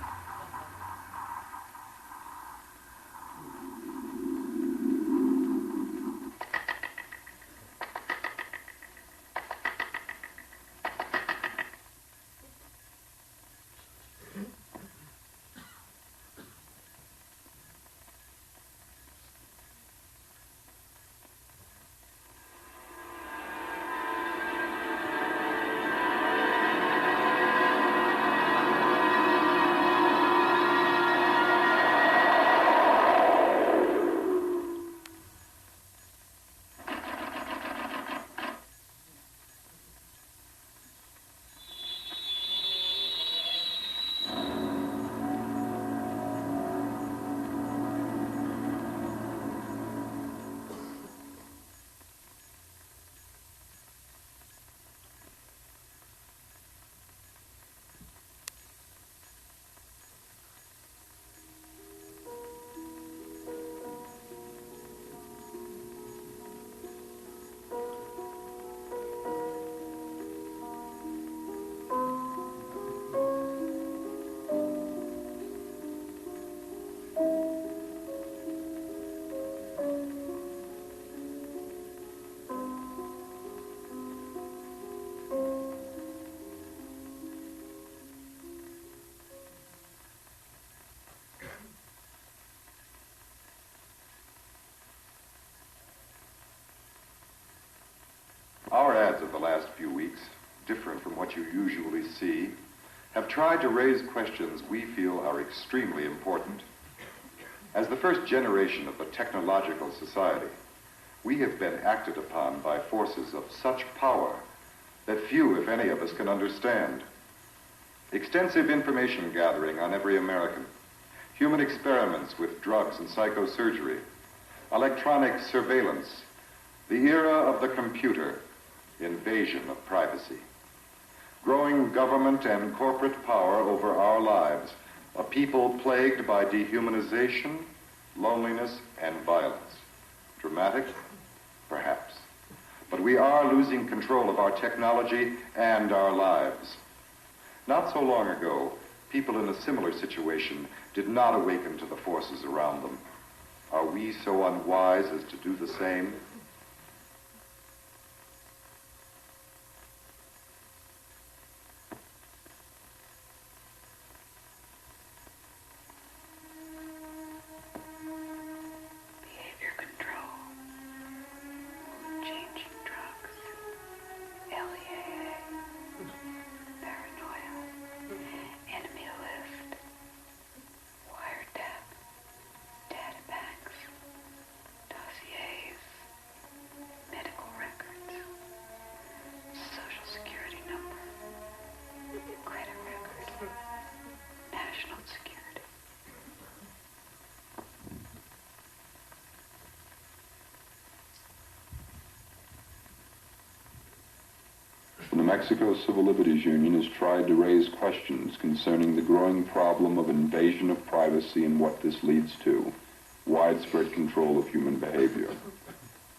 Speaker 3: Our ads of the last few weeks, different from what you usually see, have tried to raise questions we feel are extremely important. As the first generation of the technological society, we have been acted upon by forces of such power that few, if any, of us can understand. Extensive information gathering on every American, human experiments with drugs and psychosurgery, electronic surveillance, the era of the computer, invasion of privacy, growing government and corporate power over our lives, a people plagued by dehumanization, loneliness, and violence. Dramatic? Perhaps. But we are losing control of our technology and our lives. Not so long ago, people in a similar situation did not awaken to the forces around them. Are we so unwise as to do the same?
Speaker 4: The New Mexico Civil Liberties Union has tried to raise questions concerning the growing problem of invasion of privacy and what this leads to, widespread control of human behavior.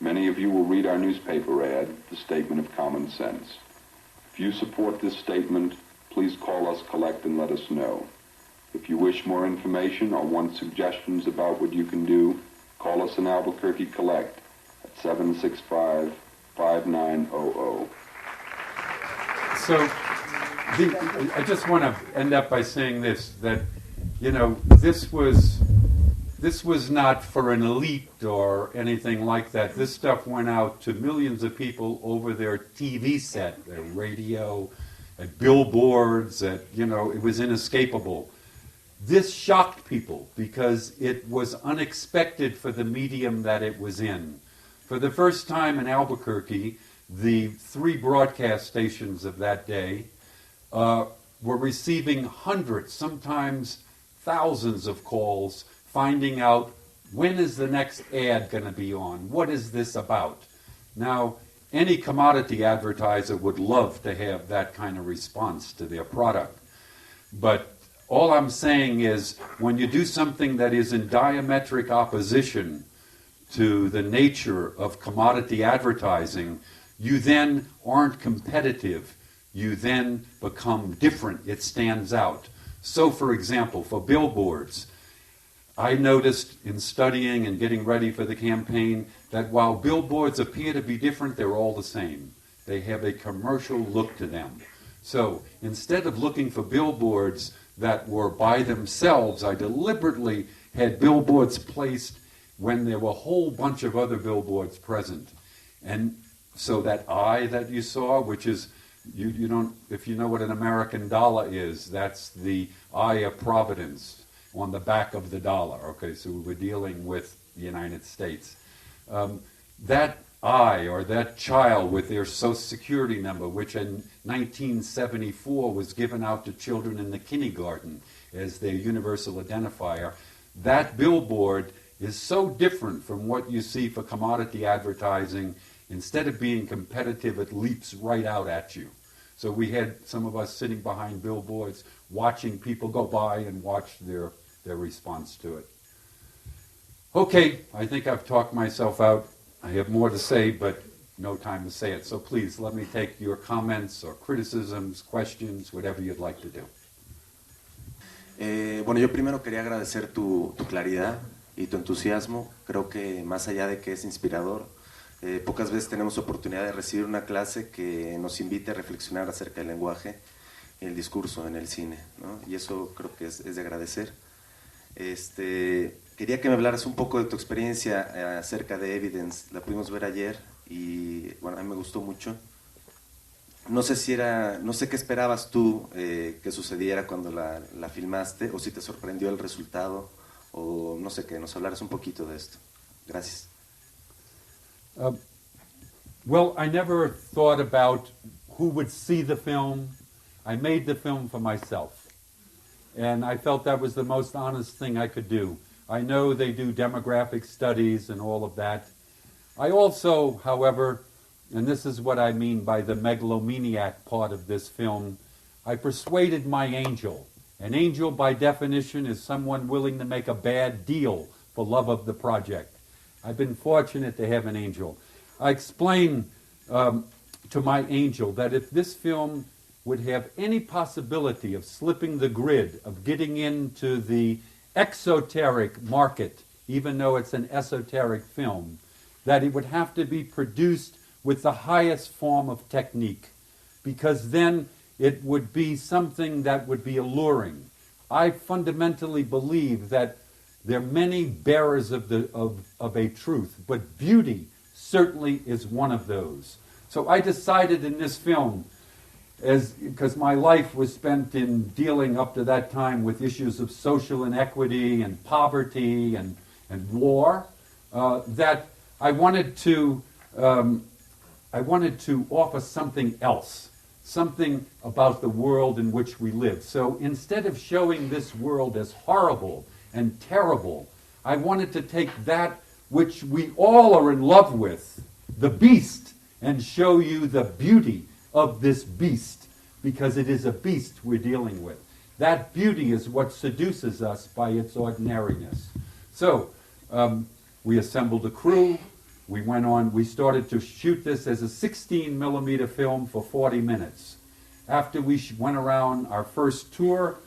Speaker 4: Many of you will read our newspaper ad, The Statement of Common Sense. If you support this statement, please call us collect and let us know. If you wish more information or want suggestions about what you can do, call us in Albuquerque Collect at 765-5900.
Speaker 2: So I just want to end up by saying this, that, you know, this was not for an elite or anything like that. This stuff went out to millions of people over their TV set, their radio, at billboards, it was inescapable. This shocked people because it was unexpected for the medium that it was in. For the first time in Albuquerque, the 3 broadcast stations of that day were receiving hundreds, sometimes thousands of calls, finding out when is the next ad going to be on? What is this about? Now, any commodity advertiser would love to have that kind of response to their product. But all I'm saying is, when you do something that is in diametric opposition to the nature of commodity advertising, you then aren't competitive you then become different. It stands out. So, for example, for billboards, I noticed in studying and getting ready for the campaign that while billboards appear to be different, they're all the same. They have a commercial look to them. So instead of looking for billboards that were by themselves, I deliberately had billboards placed when there were a whole bunch of other billboards present. And so that eye that you saw, which is, you don't, if you know what an American dollar is, that's the eye of Providence on the back of the dollar. Okay, so we were dealing with the United States. That eye or that child with their Social Security number, which in 1974 was given out to children in the kindergarten as their universal identifier, that billboard is so different from what you see for commodity advertising. Instead of being competitive, it leaps right out at you. So we had some of us sitting behind billboards, watching people go by and watch their response to it. Okay, I think I've talked myself out. I have more to say, but no time to say it. So please, let me take your comments or criticisms, questions, whatever you'd like to do.
Speaker 5: Bueno, yo primero quería agradecer tu claridad y tu entusiasmo. Creo que más allá de que es inspirador, pocas veces tenemos oportunidad de recibir una clase que nos invite a reflexionar acerca del lenguaje y el discurso en el cine, ¿no? Y eso creo que es de agradecer. Quería que me hablaras un poco de tu experiencia acerca de Evidence. La pudimos ver ayer y bueno, a mí me gustó mucho. No sé qué esperabas tú que sucediera cuando la filmaste, o si te sorprendió el resultado, o no sé, que nos hablaras un poquito de esto. Gracias.
Speaker 2: Well, I never thought about who would see the film. I made the film for myself. And I felt that was the most honest thing I could do. I know they do demographic studies and all of that. I also, however, and this is what I mean by the megalomaniac part of this film, I persuaded my angel. An angel, by definition, is someone willing to make a bad deal for love of the project. I've been fortunate to have an angel. I explained to my angel that if this film would have any possibility of slipping the grid, of getting into the exoteric market, even though it's an esoteric film, that it would have to be produced with the highest form of technique, because then it would be something that would be alluring. I fundamentally believe that there are many bearers of a truth, but beauty certainly is one of those. So I decided in this film, because my life was spent in dealing up to that time with issues of social inequity and poverty and war, that I wanted to offer something else, something about the world in which we live. So instead of showing this world as horrible and terrible, I wanted to take that which we all are in love with, the beast, and show you the beauty of this beast, because it is a beast we're dealing with. That beauty is what seduces us by its ordinariness. So we assembled a crew. We started to shoot this as a 16 millimeter film for 40 minutes. After we went around our first tour,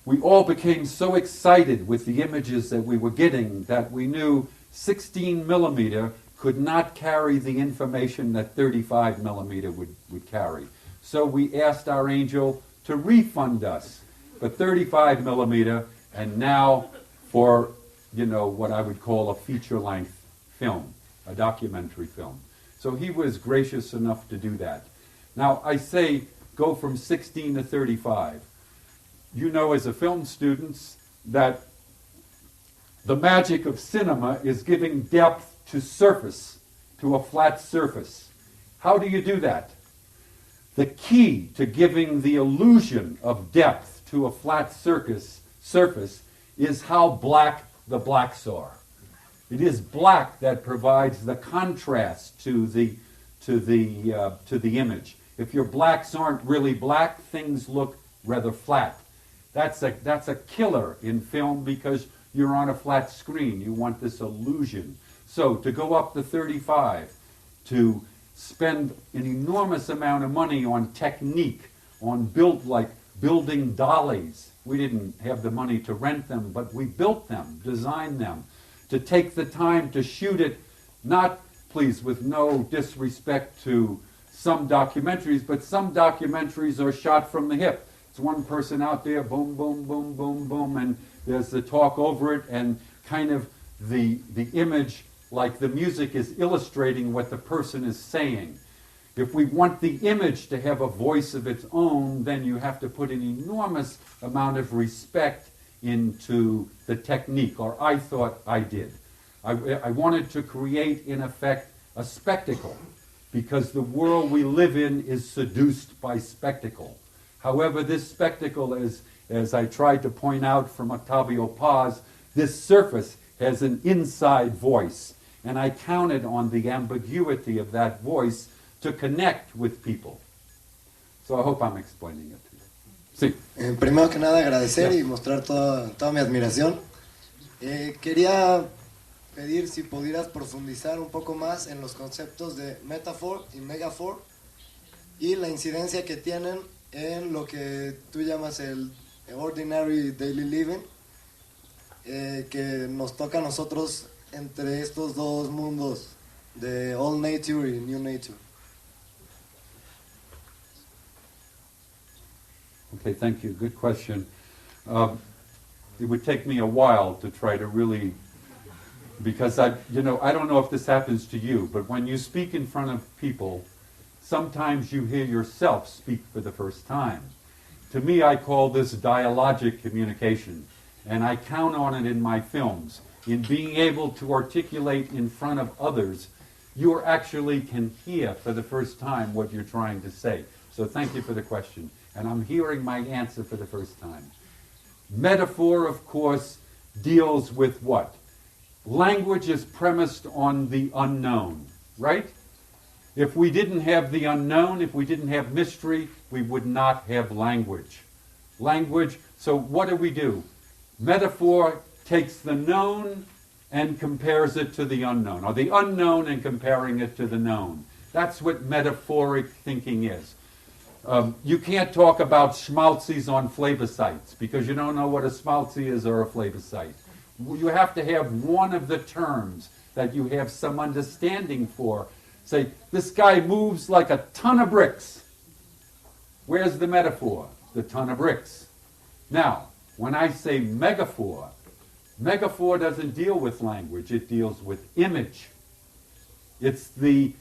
Speaker 2: we all became so excited with the images that we were getting that we knew 16 millimeter could not carry the information that 35 millimeter would carry. So we asked our angel to refund us for 35 millimeter and now for, what I would call a feature-length film, a documentary film. So he was gracious enough to do that. Now, I say go from 16 to 35. You know as a film student that the magic of cinema is giving depth to surface, to a flat surface. How do you do that? The key to giving the illusion of depth to a flat surface is how black the blacks are. It is black that provides the contrast to the image. If your blacks aren't really black, things look rather flat. That's a killer in film because you're on a flat screen. You want this illusion. So to go up to 35, to spend an enormous amount of money on technique, on building dollies. We didn't have the money to rent them, but we built them, designed them, to take the time to shoot it, not, please, with no disrespect to some documentaries, but some documentaries are shot from the hip. It's one person out there, boom, boom, boom, boom, boom, and there's the talk over it, and kind of the image, like the music is illustrating what the person is saying. If we want the image to have a voice of its own, then you have to put an enormous amount of respect into the technique, or I thought I did. I wanted to create, in effect, a spectacle, because the world we live in is seduced by spectacle. However, this spectacle, as I tried to point out from Octavio Paz, this surface has an inside voice, and I counted on the ambiguity of that voice to connect with people. So I hope I'm explaining it to you. Sí.
Speaker 6: Primero que nada, agradecer y mostrar toda mi admiración. Quería pedir si pudieras profundizar un poco más en los conceptos de metaphor y megaphor y la incidencia que tienen en lo que tú llamas el ordinary daily living, que nos toca a nosotros entre estos dos mundos de old nature y new nature.
Speaker 2: Okay, thank you. Good question. It would take me a while to try to really, because I don't know if this happens to you, but when you speak in front of people, sometimes you hear yourself speak for the first time. To me, I call this dialogic communication, and I count on it in my films. In being able to articulate in front of others, you actually can hear for the first time what you're trying to say. So thank you for the question. And I'm hearing my answer for the first time. Metaphor, of course, deals with what? Language is premised on the unknown, right? If we didn't have the unknown, if we didn't have mystery, we would not have language. Language, so what do? Metaphor takes the known and compares it to the unknown, or the unknown and comparing it to the known. That's what metaphoric thinking is. You can't talk about schmaltzes on flavocytes because you don't know what a schmaltzy is or a flavocyte. You have to have one of the terms that you have some understanding for. Say, this guy moves like a ton of bricks. Where's the metaphor? The ton of bricks. Now, when I say megaphor, megaphor doesn't deal with language, it deals with image. It's the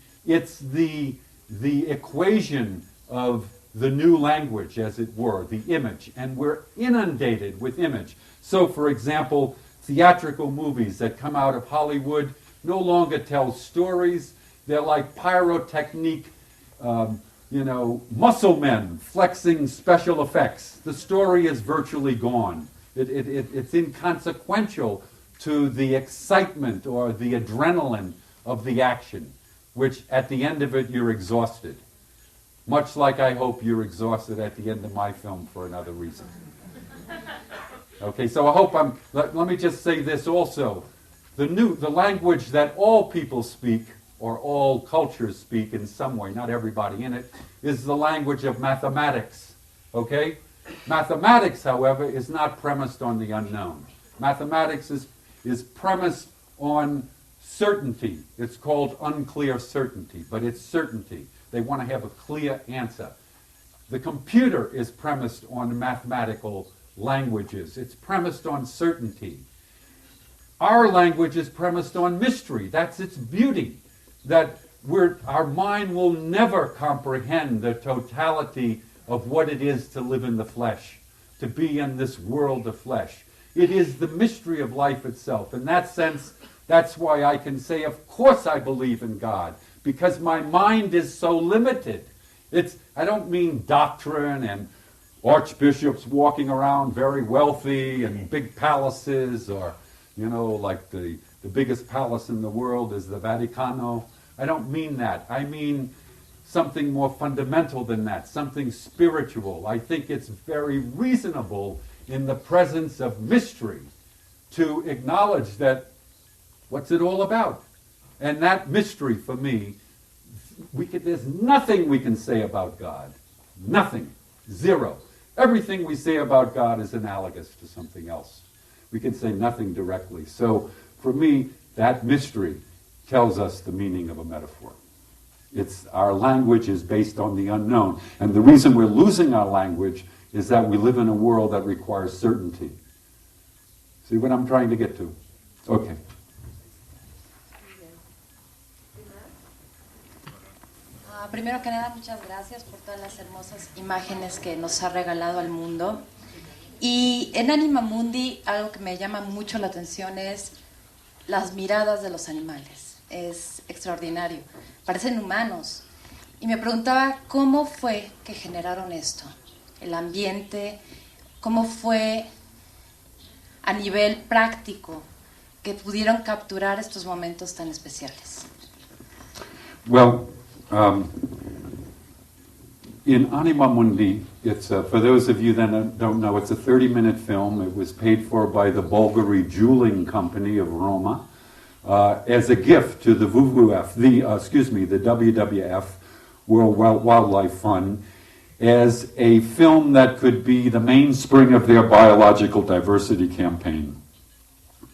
Speaker 2: equation of the new language, as it were, the image. And we're inundated with image. So, for example, theatrical movies that come out of Hollywood no longer tell stories. They're like pyrotechnique, muscle men flexing special effects. The story is virtually gone. It's inconsequential to the excitement or the adrenaline of the action, which at the end of it you're exhausted. Much like I hope you're exhausted at the end of my film for another reason. Okay, so I hope let me just say this also. The language that all people speak, or all cultures speak in some way, not everybody in it, is the language of mathematics. Okay? Mathematics, however, is not premised on the unknown. Mathematics is premised on certainty. It's called unclear certainty, but it's certainty. They want to have a clear answer. The computer is premised on mathematical languages. It's premised on certainty. Our language is premised on mystery. That's its beauty. That our mind will never comprehend the totality of what it is to live in the flesh, to be in this world of flesh. It is the mystery of life itself. In that sense, that's why I can say, of course I believe in God, because my mind is so limited. I don't mean doctrine and archbishops walking around very wealthy and big palaces, or, like the biggest palace in the world is the Vaticano. I don't mean that. I mean something more fundamental than that, something spiritual. I think it's very reasonable in the presence of mystery to acknowledge that what's it all about? And that mystery for me there's nothing we can say about God. Nothing. Zero. Everything we say about God is analogous to something else. We can say nothing directly. So, for me, that mystery tells us the meaning of a metaphor. Our language is based on the unknown. And the reason we're losing our language is that we live in a world that requires certainty. See what I'm trying to get to? Okay.
Speaker 7: Primero que nada, muchas gracias por todas las hermosas imágenes que nos ha regalado al mundo. Y en Anima Mundi, algo que me llama mucho la atención es las miradas de los animales. Es extraordinario. Parecen humanos. Y me preguntaba cómo fue que generaron esto. El ambiente, cómo fue a nivel práctico que pudieron capturar estos momentos tan especiales.
Speaker 2: Well, in Anima Mundi, it's for those of you that don't know, it's a 30-minute film. It was paid for by the Bulgari Jeweling Company of Roma as a gift to the WWF, the WWF, World Wildlife Fund, as a film that could be the mainspring of their biological diversity campaign.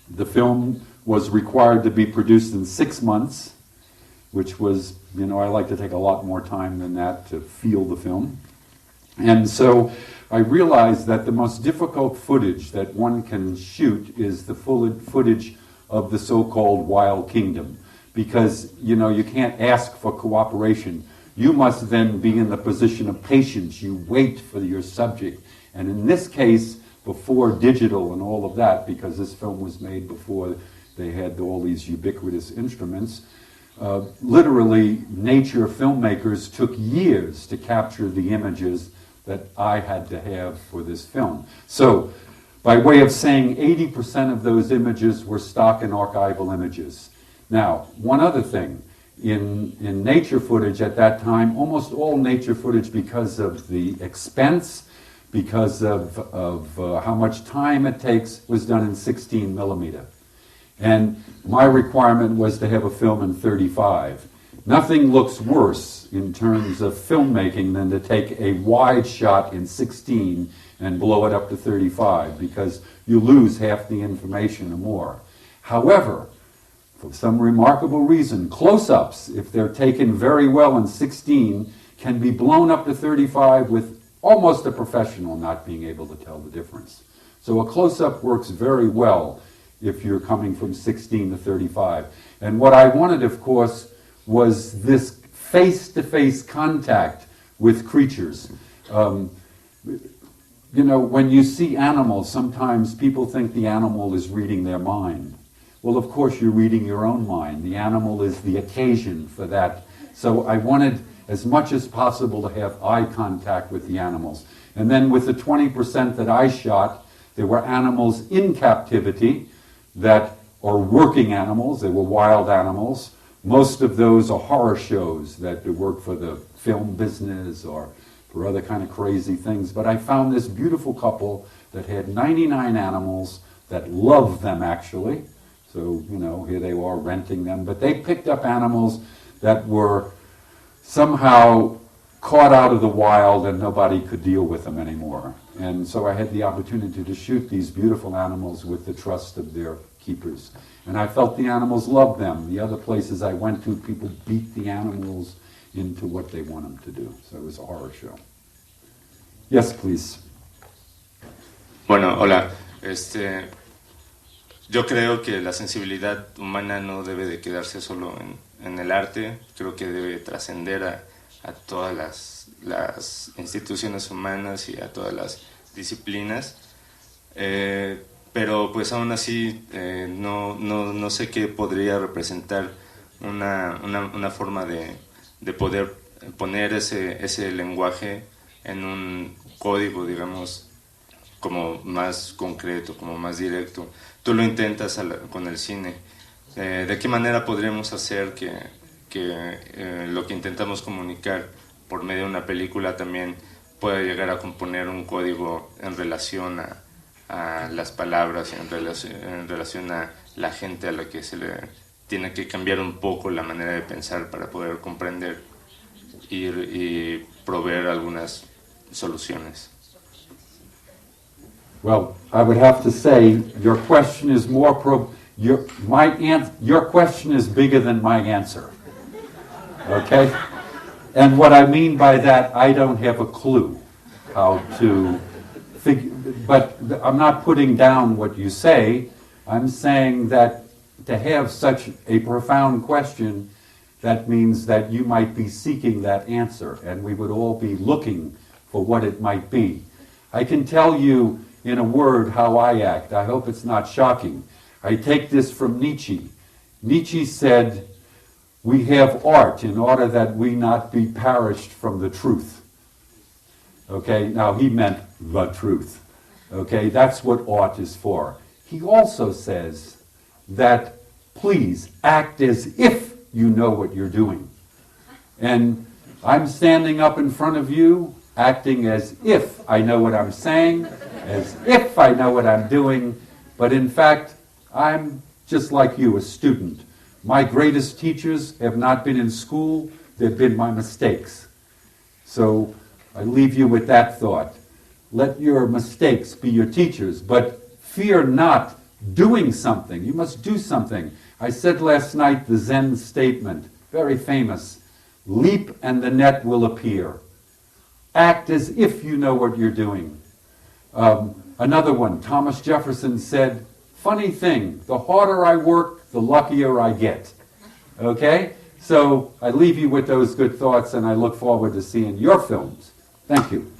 Speaker 2: The film was required to be produced in 6 months, which was, I like to take a lot more time than that to feel the film. And so I realized that the most difficult footage that one can shoot is the footage of the so-called wild kingdom, because, you can't ask for cooperation. You must then be in the position of patience. You wait for your subject. And in this case, before digital and all of that, because this film was made before they had all these ubiquitous instruments, literally, nature filmmakers took years to capture the images that I had to have for this film. So, by way of saying, 80% of those images were stock and archival images. Now, one other thing, in nature footage at that time, almost all nature footage, because of the expense, because of how much time it takes, was done in 16 millimeter. And my requirement was to have a film in 35. Nothing looks worse in terms of filmmaking than to take a wide shot in 16 and blow it up to 35, because you lose half the information or more. However, for some remarkable reason, close-ups, if they're taken very well in 16, can be blown up to 35 with almost a professional not being able to tell the difference. So a close-up works very well if you're coming from 16 to 35. And what I wanted, of course, was this face-to-face contact with creatures. When you see animals, sometimes people think the animal is reading their mind. Well, of course, you're reading your own mind. The animal is the occasion for that. So I wanted, as much as possible, to have eye contact with the animals. And then with the 20% that I shot, there were animals in captivity that are working animals. They were wild animals. Most of those are horror shows that work for the film business or for other kind of crazy things. But I found this beautiful couple that had 99 animals that loved them, actually. So, here they are renting them. But they picked up animals that were somehow caught out of the wild and nobody could deal with them anymore. And so I had the opportunity to shoot these beautiful animals with the trust of their keepers. And I felt the animals loved them. The other places I went to, people beat the animals into what they want them to do. So it was a horror show. Yes, please.
Speaker 8: Bueno, hola. Yo creo que la sensibilidad humana no debe de quedarse solo en el arte. Creo que debe trascender a todas las instituciones humanas y a todas las disciplinas. Pero pues aún así no sé qué podría representar una forma de poder poner ese lenguaje en un código, digamos, como más concreto, como más directo. Tú lo intentas con el cine. ¿De qué manera podríamos hacer que lo que intentamos comunicar por medio de una película también pueda llegar a componer un código en relación a las palabras, en relación a la gente a la que se le tiene que cambiar un poco la manera de pensar para poder comprender ir y proveer algunas soluciones.
Speaker 2: Well, I would have to say your question is more your question is bigger than my answer. Okay? And what I mean by that, I don't have a clue how to figure, but I'm not putting down what you say. I'm saying that to have such a profound question, that means that you might be seeking that answer, and we would all be looking for what it might be. I can tell you in a word how I act. I hope it's not shocking. I take this from Nietzsche. Nietzsche said, "We have art in order that we not be perished from the truth." Okay, now he meant the truth. Okay, that's what art is for. He also says that please act as if you know what you're doing. And I'm standing up in front of you, acting as if I know what I'm saying, as if I know what I'm doing, but in fact, I'm just like you, a student. My greatest teachers have not been in school, they've been my mistakes. So I leave you with that thought. Let your mistakes be your teachers, but fear not doing something. You must do something. I said last night the Zen statement, very famous, leap and the net will appear. Act as if you know what you're doing. Another one, Thomas Jefferson said, funny thing, the harder I work, the luckier I get. Okay? So I leave you with those good thoughts, and I look forward to seeing your films. Thank you.